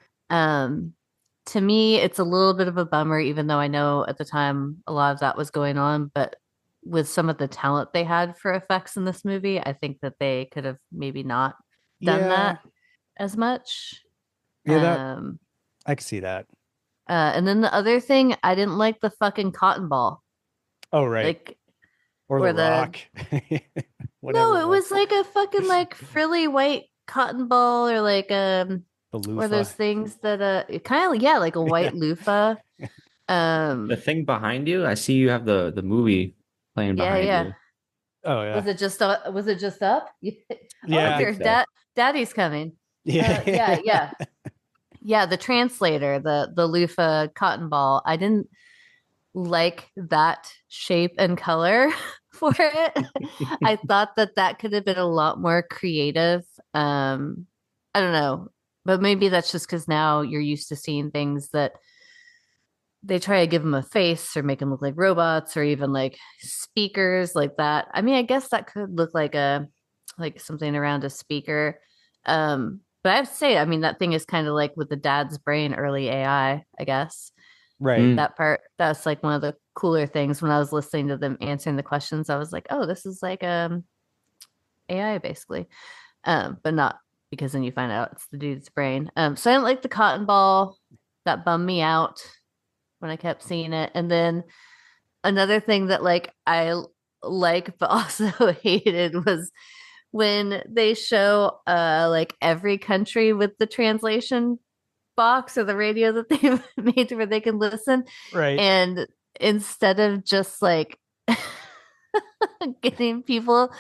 To me, it's a little bit of a bummer, even though I know at the time a lot of that was going on. But with some of the talent they had for effects in this movie, I think that they could have maybe not done that as much. Yeah, that I can see that. And then the other thing, I didn't like the fucking cotton ball. Oh, right. Like, or the rock. No, it was like a fucking like frilly white cotton ball or like the loofah. or those things that kind of like a white loofah. The thing behind you, I see you have the movie playing behind you. Oh yeah. Was it just up? Yeah. Oh, your daddy's coming. Yeah. Yeah, the translator, the loofah cotton ball. I didn't like that shape and color for it. I thought that could have been a lot more creative. I don't know, but maybe that's just because now you're used to seeing things that they try to give them a face or make them look like robots or even like speakers like that. I mean, I guess that could look like something around a speaker. But I have to say, I mean, that thing is kind of like with the dad's brain, early AI, I guess. Right. That part, that's like one of the cooler things when I was listening to them answering the questions. I was like, oh, this is like AI basically. But not because then you find out it's the dude's brain. So I didn't like the cotton ball. That bummed me out when I kept seeing it. And then another thing that like I like but also hated was when they show like every country with the translation box or the radio that they've made where they can listen. Right. And instead of just like getting people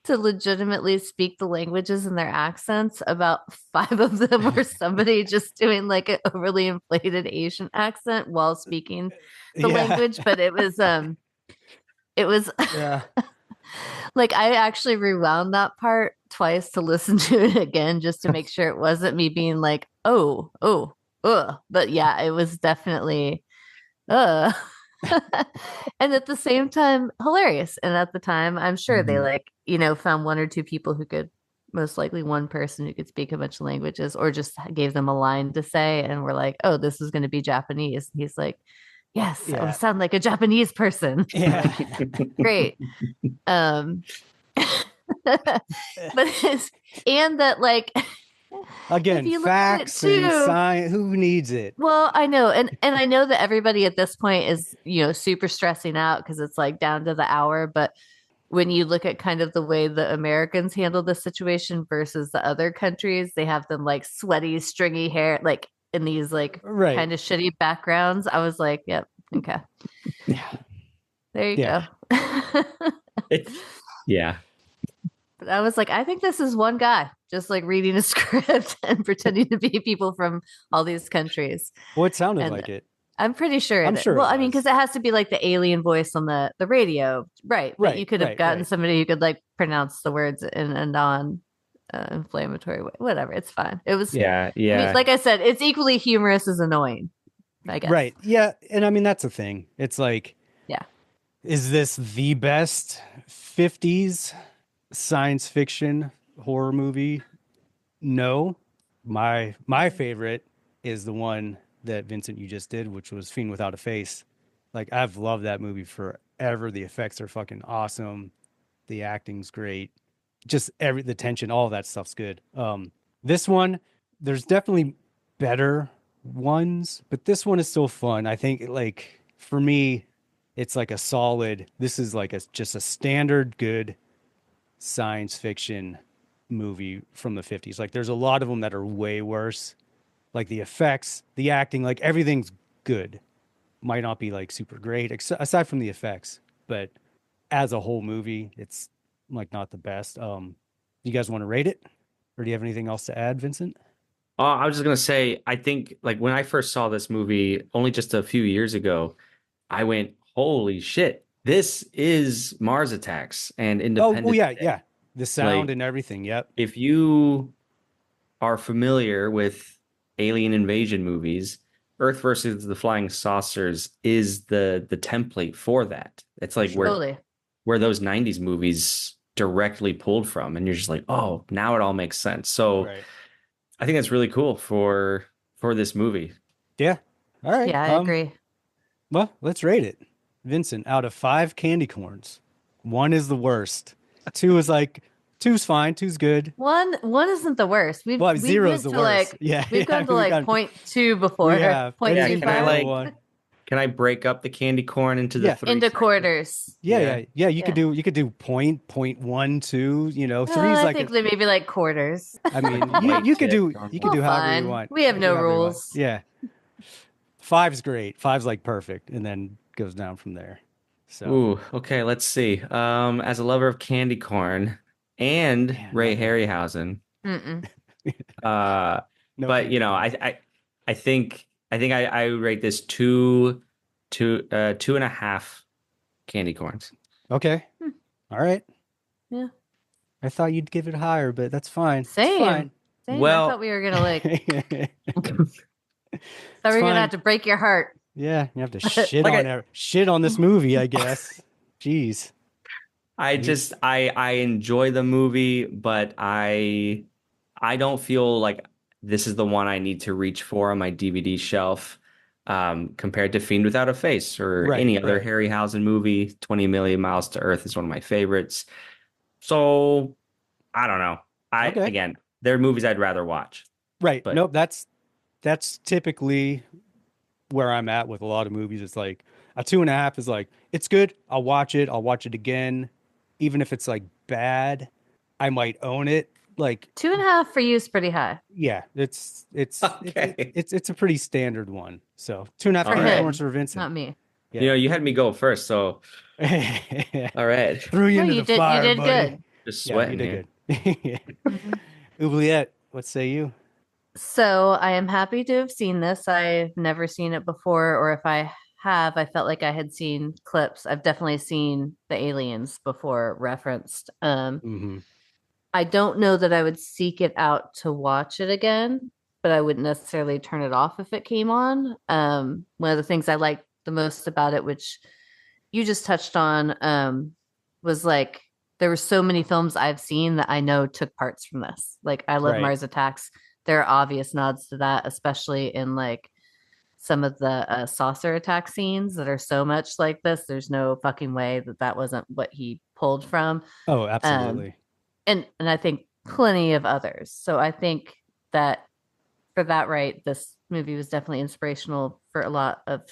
to legitimately speak the languages and their accents, about 5 of them were somebody just doing like an overly inflated Asian accent while speaking the language. But it was yeah. like I actually rewound that part twice to listen to it again just to make sure it wasn't me being like, oh, but yeah, it was definitely and at the same time hilarious. And at the time, I'm sure they like, found 1 or 2 people who could, most likely one person who could speak a bunch of languages or just gave them a line to say and we're like, oh, this is going to be Japanese. And he's like, yes, I would sound like a Japanese person. Yeah. Great. But and that like again, facts and science, who needs it? Well, I know, and I know that everybody at this point is super stressing out because it's like down to the hour. But when you look at kind of the way the Americans handle the situation versus the other countries, they have them like sweaty, stringy hair, like in these like kind of shitty backgrounds. I was like, yep, okay, yeah, there you go. Yeah. But I was like, I think this is one guy just like reading a script and pretending to be people from all these countries. Well, it sounded like it. I'm pretty sure. I'm sure. Well, I mean, because it has to be like the alien voice on the radio, right? But you could have gotten somebody who could like pronounce the words in a non-inflammatory way. Whatever, it's fine. It was yeah. I mean, like I said, it's equally humorous as annoying, I guess. Right. Yeah, and I mean that's the thing. It's like, yeah, is this the best 50s science fiction horror movie? No. My favorite is the one that Vincent you just did, which was Fiend Without a Face. Like I've loved that movie forever. The effects are fucking awesome. The acting's great. Just the tension, all that stuff's good. This one, there's definitely better ones, but this one is still fun. I think like for me, it's like a solid, this is like just a standard good science fiction movie from the 50s. Like there's a lot of them that are way worse. Like the effects, the acting, like everything's good. Might not be like super great aside from the effects. but as a whole movie, it's like not the best. You guys want to rate it, or do you have anything else to add, Vincent? I was just gonna say, I think like when I first saw this movie only just a few years ago, I went, "Holy shit, this is Mars Attacks and Oh, Independence yeah, Day." yeah. The sound Like, and everything. Yep. if you are familiar with alien invasion movies, Earth versus the Flying Saucers is the template for that. It's like Totally. where those 90s movies directly pulled from, and you're just like, oh, now it all makes sense. So Right. I think that's really cool for this movie. Yeah. All right. Yeah, I agree. Well, let's rate it. Vincent, out of 5 candy corns, 1 is the worst. 2 is like, 2's fine. 2's good. One isn't the worst. We've Well, we've 0 went is the to worst. like Yeah. we've gone to we've like gone- 0.2 before. Yeah. Point Yeah, two can I, five. like, Can I break up the candy corn into the Yeah. 3 into segments? quarters. Yeah. You could Yeah. do point, 1, 2, 3 is I like think they maybe like quarters. I mean, Like you could shit, do don't you could Well, do however fine. you want. We have You no can do however you want. rules. Yeah. 5's great. 5's like perfect, and then goes down from there. So Ooh, okay, let's see. As a lover of candy corn and Man, Ray never. Harryhausen, Mm-mm. uh, no but candy corn. I think I would rate this two and a half candy corns. Okay. All right. Yeah. I thought you'd give it higher, but that's fine. It's Same. fine. Dang, Well- I thought we were gonna like. It's Thought we were fine. gonna have to break your heart. Yeah, you have to shit Like on shit on this movie, I guess. Jeez. I enjoy the movie, but I don't feel like this is the one I need to reach for on my DVD shelf, compared to Fiend Without a Face or Right, any other right. Harryhausen movie. 20 Million Miles to Earth is one of my favorites. So I don't know. Okay. Again, they're movies I'd rather watch. Right. But- Nope, that's typically where I'm at with a lot of movies. It's like a 2.5 is like, it's good. I'll watch it again. Even if it's like bad, I might own it. Like, 2.5 for you is pretty high. yeah, it's Okay. it's a pretty standard one. So 2.5 For candy him, corns for Vincent. Not me. Yeah. You know, you had me go first, so all right. Threw you No, into you the did. fire, You did buddy. good. Just Yeah, sweating you here. did good. Oubliette, what say you? So I am happy to have seen this. I've never seen it before, or if I have, I felt like I had seen clips. I've definitely seen the aliens before referenced. Mm-hmm. I don't know that I would seek it out to watch it again, but I wouldn't necessarily turn it off if it came on. One of the things I liked the most about it, which you just touched on, was like there were so many films I've seen that I know took parts from this. Like I love Right. Mars Attacks. There are obvious nods to that, especially in like some of the saucer attack scenes that are so much like this. There's no fucking way that that wasn't what he pulled from. Oh, absolutely. And I think plenty of others. So I think that for that, right, this movie was definitely inspirational for a lot of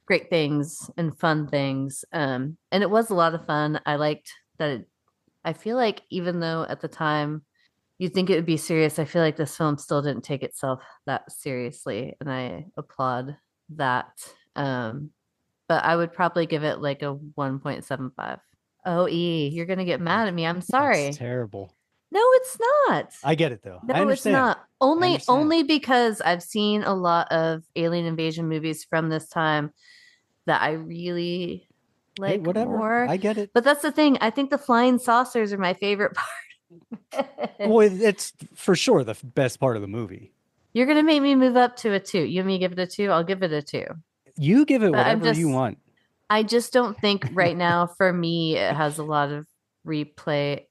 great things and fun things. And it was a lot of fun. I liked that I feel like even though at the time you'd think it would be serious, I feel like this film still didn't take itself that seriously. And I applaud that. But I would probably give it like a 1.75. Oh, you're going to get mad at me. I'm sorry. That's terrible. No, it's not. I get it though. I No, it's understand. not. Only understand. because I've seen a lot of alien invasion movies from this time that I really like Hey, whatever. more. I get it. But that's the thing. I think the flying saucers are my favorite part. Well, it's for sure the best part of the movie. You're gonna make me move up to a 2. You want me to give it a 2? I'll give it a 2. You give it But I'm whatever you just- want. I just don't think right now for me it has a lot of replay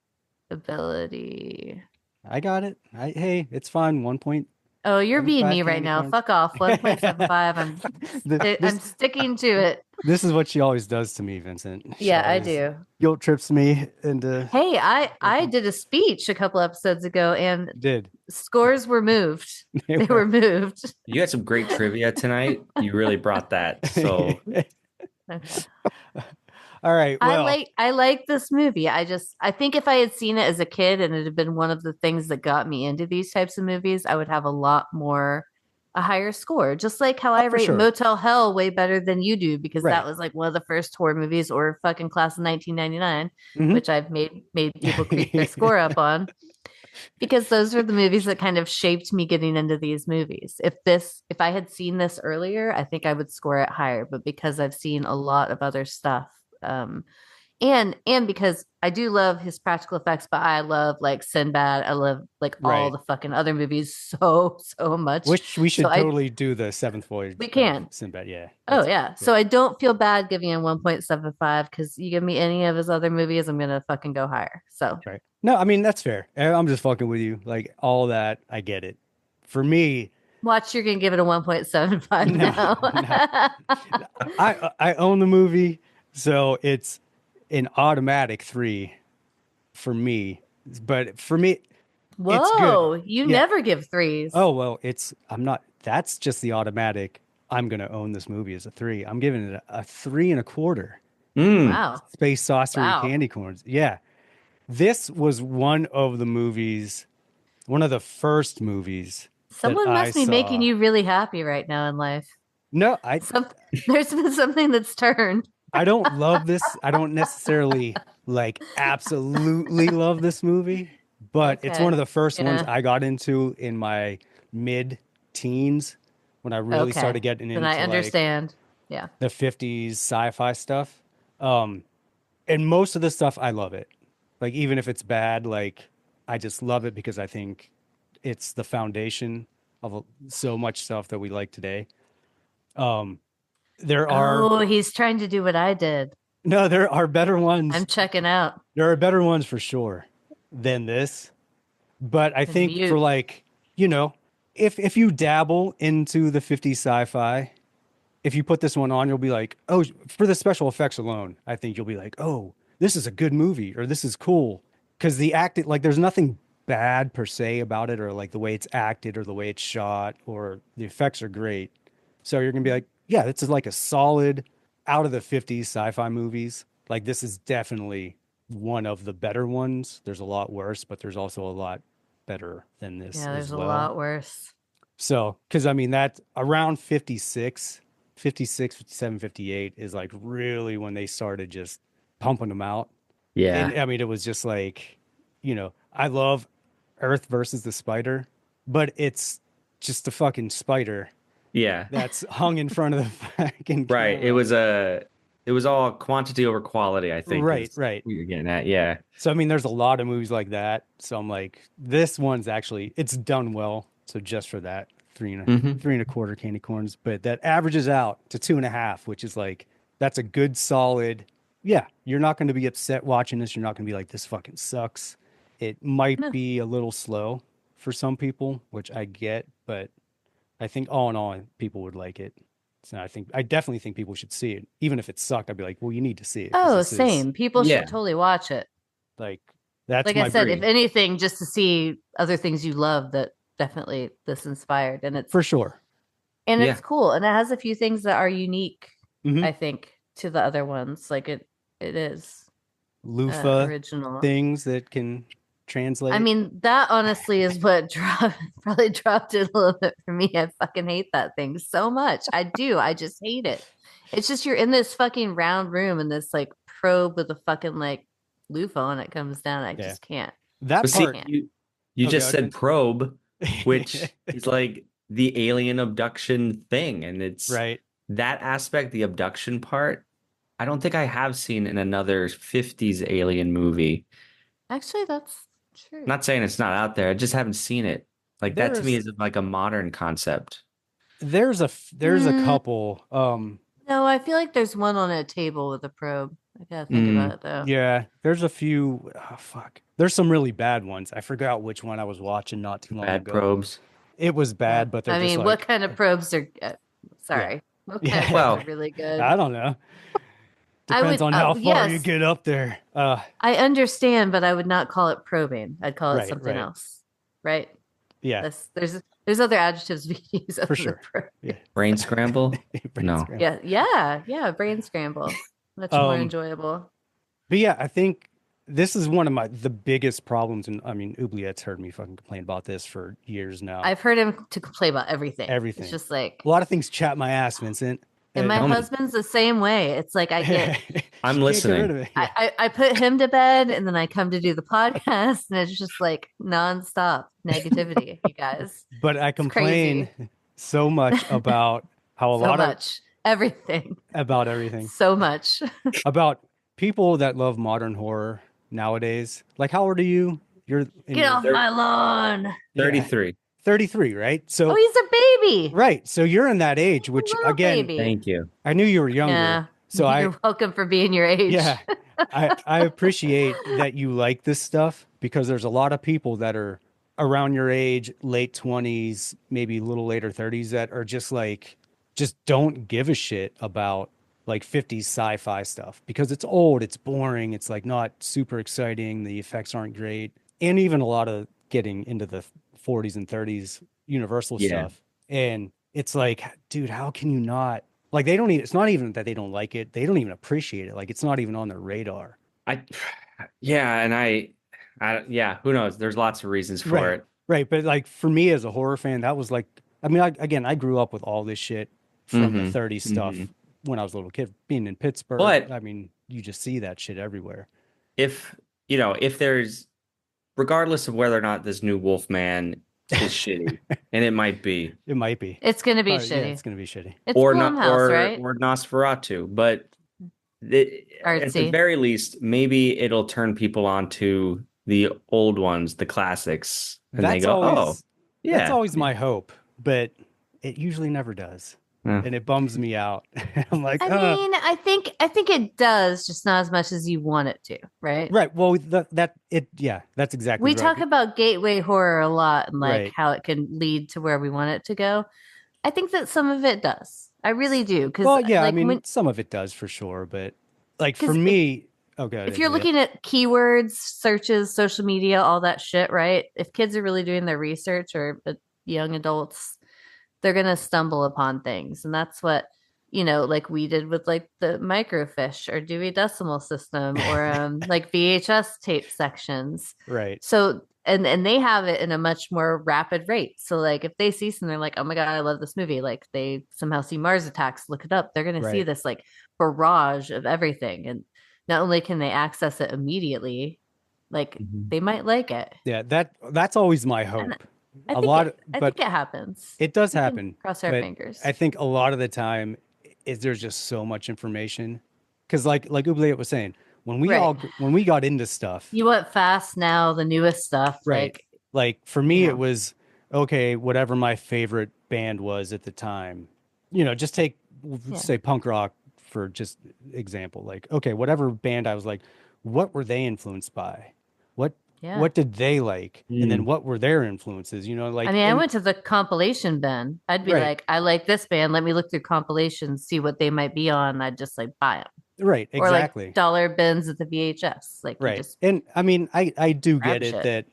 ability. I got it. Hey, it's fine. 1 point. Oh, you're being 75 me right candy now. corns. Fuck off. 1.75. I'm This, sticking to it. this is what she always does to me, Vincent. She Yeah, I always do. Guilt trips me into. Hey, I did a speech a couple episodes ago and Did scores were moved. They were moved. You had some great trivia tonight. You really brought that. So Okay. All right. Well, I like this movie. I think if I had seen it as a kid and it had been one of the things that got me into these types of movies, I would have a lot more a higher score, just like how I for rate sure. Motel Hell way better than you do, because Right. that was like one of the first horror movies, or fucking Class of 1999, Mhm. which I've made people creep their score up on, because those were the movies that kind of shaped me getting into these movies. If I had seen this earlier, I think I would score it higher, but because I've seen a lot of other stuff, and because I do love his practical effects, but I love like Sinbad. I love like all Right. the fucking other movies so much. Which we should So totally do the seventh voyage. We of can. Sinbad, yeah. Oh That's- yeah. So I don't feel bad giving him 1.75, because you give me any of his other movies, I'm gonna fucking go higher. So Right. No, I mean that's fair. I'm just fucking with you. Like all that, I get it. For me, watch, you're gonna give it a 1.75 No, now. I own the movie, so it's an automatic 3 for me. But for me, it's Whoa, good. you Yeah. never give threes. Oh well, I'm not. That's just the automatic. I'm gonna own this movie as a 3. I'm giving it a 3.25. Mm. Wow. Space saucer Wow. and candy corns. Yeah, this was one of the movies, one of the first movies. Someone that must I be making saw. you really happy right now in life. No, There's been something that's turned. I don't love this. I don't necessarily like absolutely love this movie, but it's Okay. one of the first ones Yeah. I got into in my mid-teens when I really Okay. started getting Then into I like understand. Yeah. the 50s sci-fi stuff. And most of the stuff I love it. Like even if it's bad, like I just love it because I think it's the foundation of so much stuff that we like today. There are Oh, he's trying to do what I did. no, there are better ones. I'm checking out. There are better ones for sure than this. But I think you- for like, if you dabble into the 50s sci-fi, if you put this one on, you'll be like, oh, for the special effects alone, I think you'll be like, oh, this is a good movie or this is cool. Because the acting, like there's nothing bad per se about it, or like the way it's acted or the way it's shot, or the effects are great. So you're gonna be like, yeah, this is like a solid out of the 50s sci-fi movies. Like this is definitely one of the better ones. There's a lot worse, but there's also a lot better than this Yeah, there's as a well. lot worse. So, because I mean, that around 56, 57, 58 is like really when they started just pumping them out. Yeah. And I mean, it was just like, I love Earth versus the Spider, but it's just a fucking spider Yeah. that's hung in front of the fucking Right. camera. It was all quantity over quality, I think. Right, is right. what you're getting at. Yeah. So, I mean, there's a lot of movies like that. So I'm like, this one's actually, it's done well. So just for that, 3.25 candy corns, but that averages out to 2.5, which is like, that's a good solid. Yeah. You're not going to be upset watching this. You're not going to be like, this fucking sucks. It might No. be a little slow for some people, which I get, but I think all in all, people would like it. So I definitely think people should see it. Even if it sucked, I'd be like, well, you need to see it. 'cause Oh, this is, same. People Yeah. should totally watch it. like, that's Like my I said, breed. if anything, just to see other things you love that definitely this inspired. And it's For sure. it's cool. And it has a few things that are unique, Mhm. I think, to the other ones. Like it is Loofah original. things that can translate. I mean, that honestly is what probably dropped it a little bit for me. I fucking hate that thing so much. I do. I just hate it. It's just you're in this fucking round room and this like probe with a fucking like loofah and it comes down. I just can't. that But see, part. you Okay, just I said can- probe, which is like the alien abduction thing. And it's right. that aspect, the abduction part. I don't think I have seen in another 50s alien movie. Actually, that's true. I'm not saying it's not out there. I just haven't seen it. Like that to me There's- is like a modern concept. There's a couple. No, I feel like there's one on a table with a probe. I gotta think about it though. Yeah, there's a few. Oh, fuck. There's some really bad ones. I forgot which one I was watching not too long Bad ago. probes. It was bad, but they're I just mean, like, what kind of probes are? Sorry, what kind Yeah. of probes Well, are really good? I don't know. I Depends would- on how far you yes. get up there. I understand, but I would not call it probing. I'd call it Right, something right. else. Right? Yeah, There's other adjectives we can use other than sure. probe. Brain scramble? Brain No. scramble. Yeah. Brain scramble. Much more Um, enjoyable. But yeah, I think this is one of the biggest problems. And I mean, Oubliette's heard me fucking complain about this for years now. I've heard him to complain about everything. Everything. It's just like a lot of things chat my ass, Vincent. and my tell me. husband's the same way. It's like I get I'm Can't get listening. rid of it. Yeah. I put him to bed and then I come to do the podcast and it's just like nonstop negativity, you guys. But I complain so much about how a So lot much. Everything. about everything. So much. About people that love modern horror nowadays. Like, how old are you? You're in Get your off my lawn. 33. 33, right? So Oh, he's a baby. right. So you're in that age, which Little again, baby. Thank you. I knew you were younger. Yeah. So You're welcome for being your age. yeah, I appreciate that you like this stuff because there's a lot of people that are around your age, late 20s, maybe a little later 30s that are just like, just don't give a shit about like 50s sci-fi stuff because it's old, it's boring, it's like not super exciting, the effects aren't great, and even a lot of getting into the 40s and 30s Universal Yeah. stuff. And it's like, dude, how can you not like they don't even, it's not even that they don't like it, they don't even appreciate it, like it's not even on their radar. Yeah, and yeah, who knows? There's lots of reasons for it. Right, but like for me as a horror fan, that was like, I mean, I grew up with all this shit from Mhm, the 30s stuff when I was a little kid, being in Pittsburgh. But- I mean, you just see that shit everywhere. If there's, regardless of whether or not this new Wolfman is shitty, and it might be, It might be. It's gonna be Yeah, shitty. it's gonna be shitty. It's or Blumhouse, right? or Nosferatu, but at the Artsy. very least, maybe it'll turn people onto the old ones, the classics, and they go, always, "Oh, yeah." that's always my hope, but it usually never does, Yeah. and it bums me out. I'm like, I mean, I think it does, just not as much as you want it to, right? right. Well, that's exactly. We right. talk about gateway horror a lot and like Right. how it can lead to where we want it to go. I think that some of it does. I really do. Because Well, yeah, like, I mean, when, some of it does for sure, but like for 'Cause me, okay. if you're looking at keywords, searches, social media, all that shit, right? If kids are really doing their research or young adults, they're going to stumble upon things. And that's what, like we did with like the microfiche or Dewey Decimal System or like VHS tape sections. right. So, and they have it in a much more rapid rate. So like if they see something, they're like, oh my God, I love this movie. Like they somehow see Mars Attacks, look it up. They're going to see Right. this like barrage of everything. And not only can they access it immediately, like Mhm. they might like it. Yeah, that's always my hope. I A think lot, I but think it happens. it does We can happen. Cross our but fingers. I think a lot of the time is there's just so much information. Because like Oubliette was saying, when we Right. when we got into stuff, You want fast now, the newest stuff. Right. Like, like for me Yeah. it was okay, whatever my favorite band was at the time. Just take Yeah. say punk rock for just example. Like, okay, whatever band I was like, what were they influenced by? yeah. What did they like? And then Mm. what were their influences? Like I mean, I and- went to the compilation bin. I'd be Right. like, I like this band. Let me look through compilations, see what they might be on. I'd just like buy them. right, Or exactly. like dollar bins at the VHS. Like, you Right. just, And I mean, I do grab get it shit. that,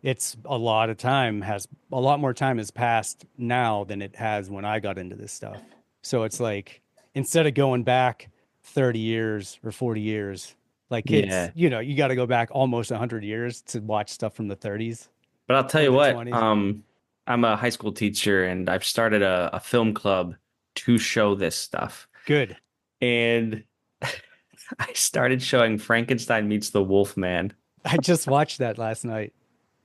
it's a lot more time has passed now than it has when I got into this stuff. So it's like, instead of going back 30 years or 40 years, like kids, Yeah. you got to go back almost 100 years to watch stuff from the 30s. But I'll tell Or you the what, 20s. I'm a high school teacher and I've started a film club to show this stuff. Good. And I started showing Frankenstein Meets the Wolfman. I just watched that last night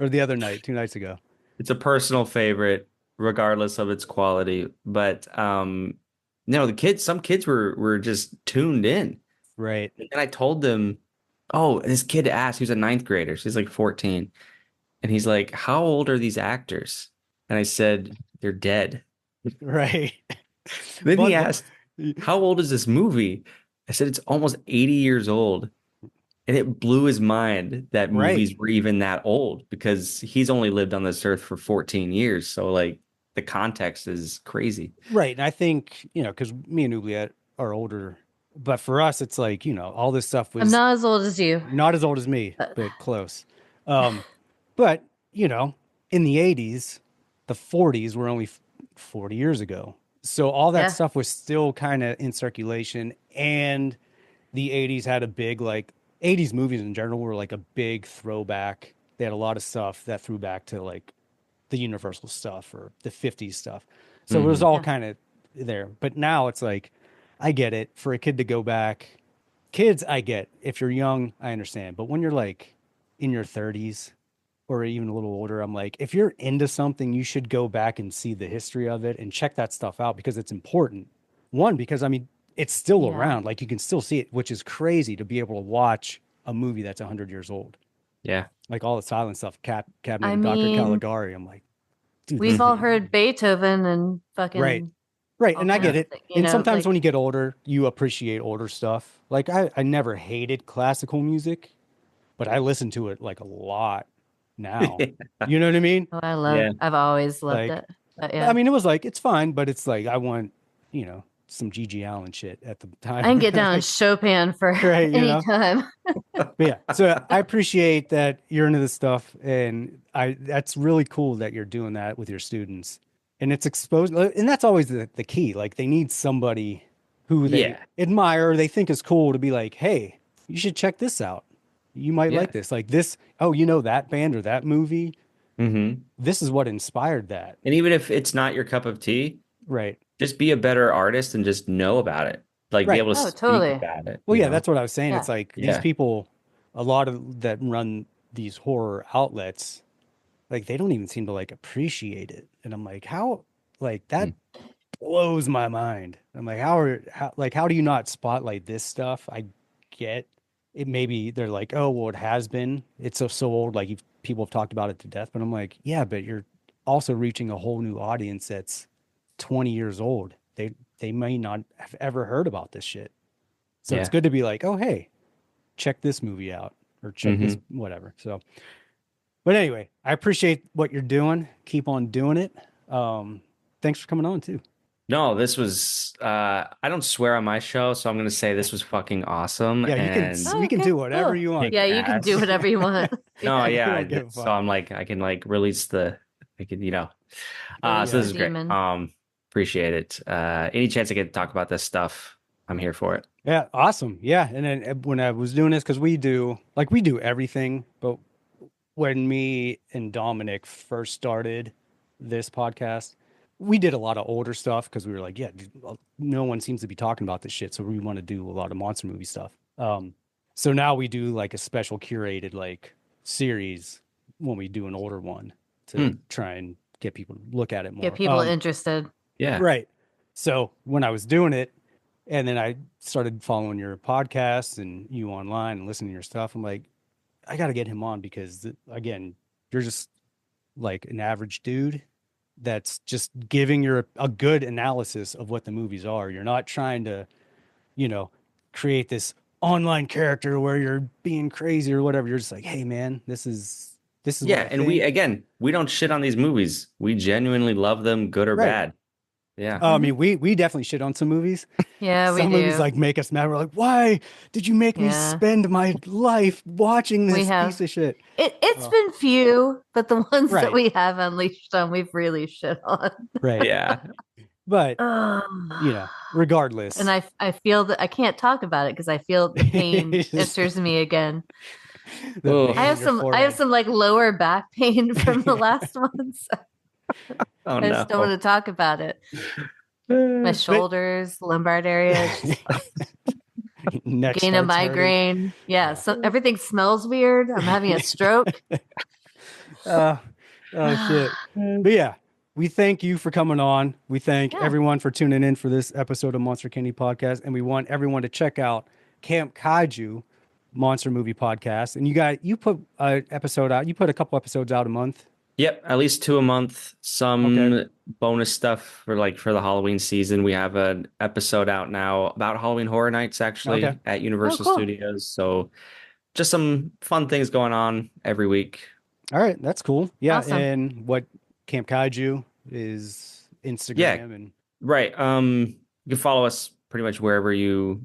or the other night, 2 nights ago. It's a personal favorite, regardless of its quality. But some kids were just tuned in. Right. And I told them, oh, this kid asked, he was a ninth grader, so he's like 14. And he's like, how old are these actors? And I said, they're dead. Right. Then But- he asked, how old is this movie? I said, it's almost 80 years old. And it blew his mind that Right. movies were even that old because he's only lived on this earth for 14 years. So like the context is crazy. Right. And I think, because me and Oubliette are older, but for us, it's like, all this stuff was I'm not as old as you. not as old as me, but close. But, in the 80s, the 40s were only 40 years ago. So all that Yeah. stuff was still kind of in circulation. And the 80s had a big, like, '80s movies in general were like a big throwback. They had a lot of stuff that threw back to like the Universal stuff or the '50s stuff. So it was all kind of there. But now it's like, I get it. For a kid to go back, kids, I get. If you're young, I understand. But when you're like in your 30s or even a little older, I'm like, if you're into something, you should go back and see the history of it and check that stuff out because it's important. One, because I mean, it's still around. Like you can still see it, which is crazy to be able to watch a movie that's 100 years old. Yeah. Like all the silent stuff, Cabinet I and Dr. mean, Caligari. I'm like, dude, We've all heard Beethoven and fucking right. all And I get kinds it. of thi- you And know, sometimes like- when you get older, you appreciate older stuff. Like I never hated classical music, but I listen to it like a lot now. You know what I mean? Oh, I love. Yeah. I've always loved Like, it. But yeah, I mean, it was like, it's fine, but it's like, I want, you know, some Gigi Allen shit at the time. I can get down on Like, Chopin for Right, you any know? time. but yeah, so I appreciate that you're into this stuff, and that's really cool that you're doing that with your students, and it's exposed, and that's always the key. Like they need somebody who they admire, or they think is cool to be like, hey, you should check this out. You might like this. Like this, oh, you know that band or that movie? This is what inspired that. And even if it's not your cup of tea, Right. just be a better artist and just know about it. Like be able to speak about it. Well, you yeah, know? that's what I was saying. Yeah. It's like these people, a lot of that run these horror outlets, like they don't even seem to like appreciate it. And I'm like, how, like that blows my mind. I'm like, how do you not spotlight this stuff? I get it. Maybe they're like, oh, well, it has been. It's so old. Like people have talked about it to death. But I'm like, yeah, but you're also reaching a whole new audience that's 20 years old. They may not have ever heard about this shit. So it's good to be like, oh, hey, check this movie out or check this, whatever. So, but anyway, I appreciate what you're doing. Keep on doing it. Thanks for coming on too. No, this was I don't swear on my show, so I'm gonna say this was fucking awesome. Yeah, you can do whatever you want. Yeah, you can do whatever you want. No, yeah. don't give a So fuck. I'm like, I can like release I can, you know. Release So this is the great. demon. Appreciate it. Any chance I get to talk about this stuff, I'm here for it. Yeah, awesome. Yeah, and then when I was doing this, because we do everything, but when me and Dominic first started this podcast, we did a lot of older stuff because we were like, yeah, dude, no one seems to be talking about this shit, so we want to do a lot of monster movie stuff. So now we do like a special curated like series when we do an older one to try and get people to look at it more. Get people interested. Yeah. Right. So when I was doing it, and then I started following your podcasts and you online and listening to your stuff, I'm like, I got to get him on because, again, you're just like an average dude that's just giving a good analysis of what the movies are. You're not trying to, you know, create this online character where you're being crazy or whatever. You're just like, hey, man, this is Yeah, what I and think. we don't shit on these movies. We genuinely love them, good or Right. bad. Yeah. I mean, we definitely shit on some movies. Yeah, we Some do. movies like make us mad. We're like, why did you make me Yeah. spend my life watching We this have. piece of shit? It's been few, but the ones Right. that we have unleashed on, we've really shit on. Right. Yeah. But Um, you know, regardless. And I feel that I can't talk about it because I feel the pain Just- enters me again. the Oh. pain I have in your some forehead. like lower back pain from the last one. So Oh I just don't want to talk about it. My But- shoulders, lumbar area, just Neck gain a starts hurting. migraine. Yeah, so everything smells weird. I'm having a stroke. Oh shit. But yeah, we thank you for coming on. We thank Yeah. everyone for tuning in for this episode of Monster Candy Podcast. And we want everyone to check out Camp Kaiju Monster Movie Podcast. And you put an episode out. You put a couple episodes out a month. Yep, at least 2 a month. Some Okay. bonus stuff for the Halloween season. We have an episode out now about Halloween Horror Nights actually Okay. at Universal cool. Studios. So just some fun things going on every week. All right, that's cool. Yeah, Awesome. and what Camp Kaiju is Instagram Yeah. and Right. You can follow us pretty much wherever you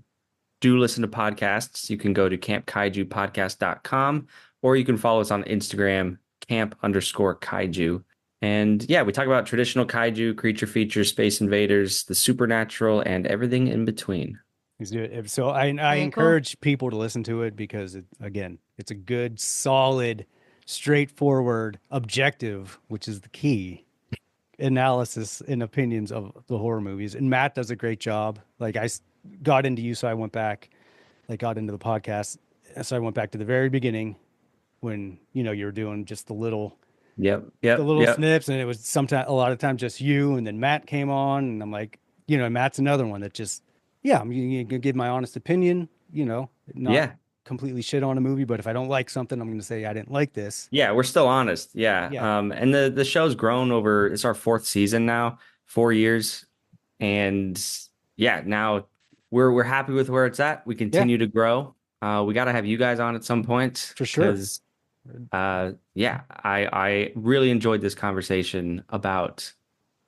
do listen to podcasts. You can go to campkaijupodcast.com or you can follow us on Instagram, camp_kaiju. And yeah, we talk about traditional kaiju, creature features, space invaders, the supernatural, and everything in between. He's doing so. I Very encourage people to listen to it because it's a good, solid, straightforward, objective, which is the key analysis and opinions of the horror movies. And Matt does a great job. Like got into you, so I went back. Like got into the podcast, so I went back to the very beginning when you were doing just the little. Snips, and it was a lot of times just you, and then Matt came on, and I'm like, Matt's another one that just, I'm gonna give my honest opinion, not completely shit on a movie, but if I don't like something, I'm gonna say I didn't like this. Yeah, we're still honest. Yeah. And the show's grown over. It's our 4th season now, 4 years, and now we're happy with where it's at. We continue to grow. We got to have you guys on at some point for sure. I really enjoyed this conversation about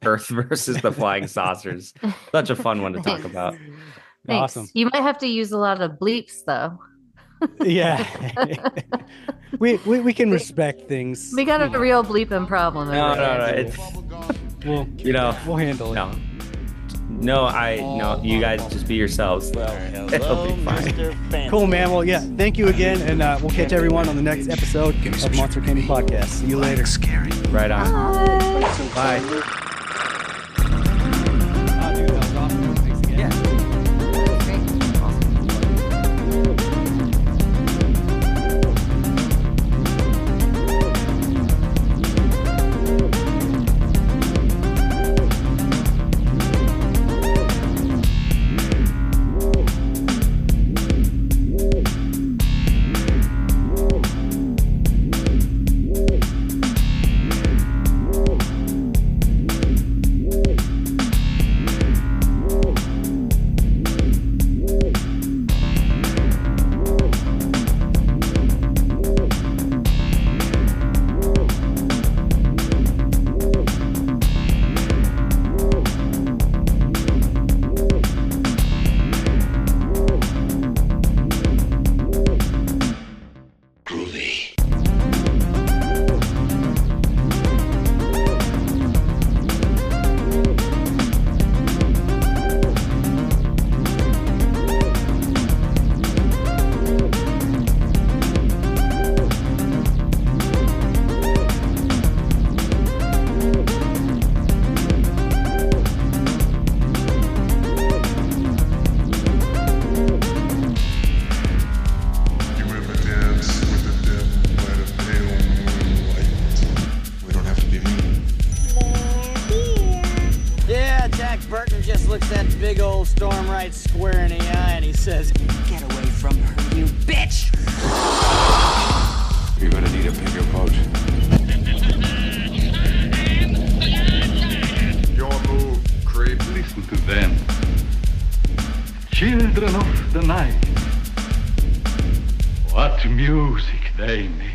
Earth versus the flying saucers. Such a fun one to talk about. Thanks. Awesome. You might have to use a lot of bleeps though. Yeah. we can respect things. We got a real bleeping problem. No. It's we'll handle it. No, you guys just be yourselves. It'll be fine. Cool, man. Well, thank you again, and we'll catch everyone on the next episode of Monster Candy Podcast. See you later. Scary. Right on. Bye. Bye. looks that big old storm right square in the eye and he says, "Get away from her, you bitch!" You're gonna need a bigger boat. Your move, creep. Listen to them. Children of the night. What music they make.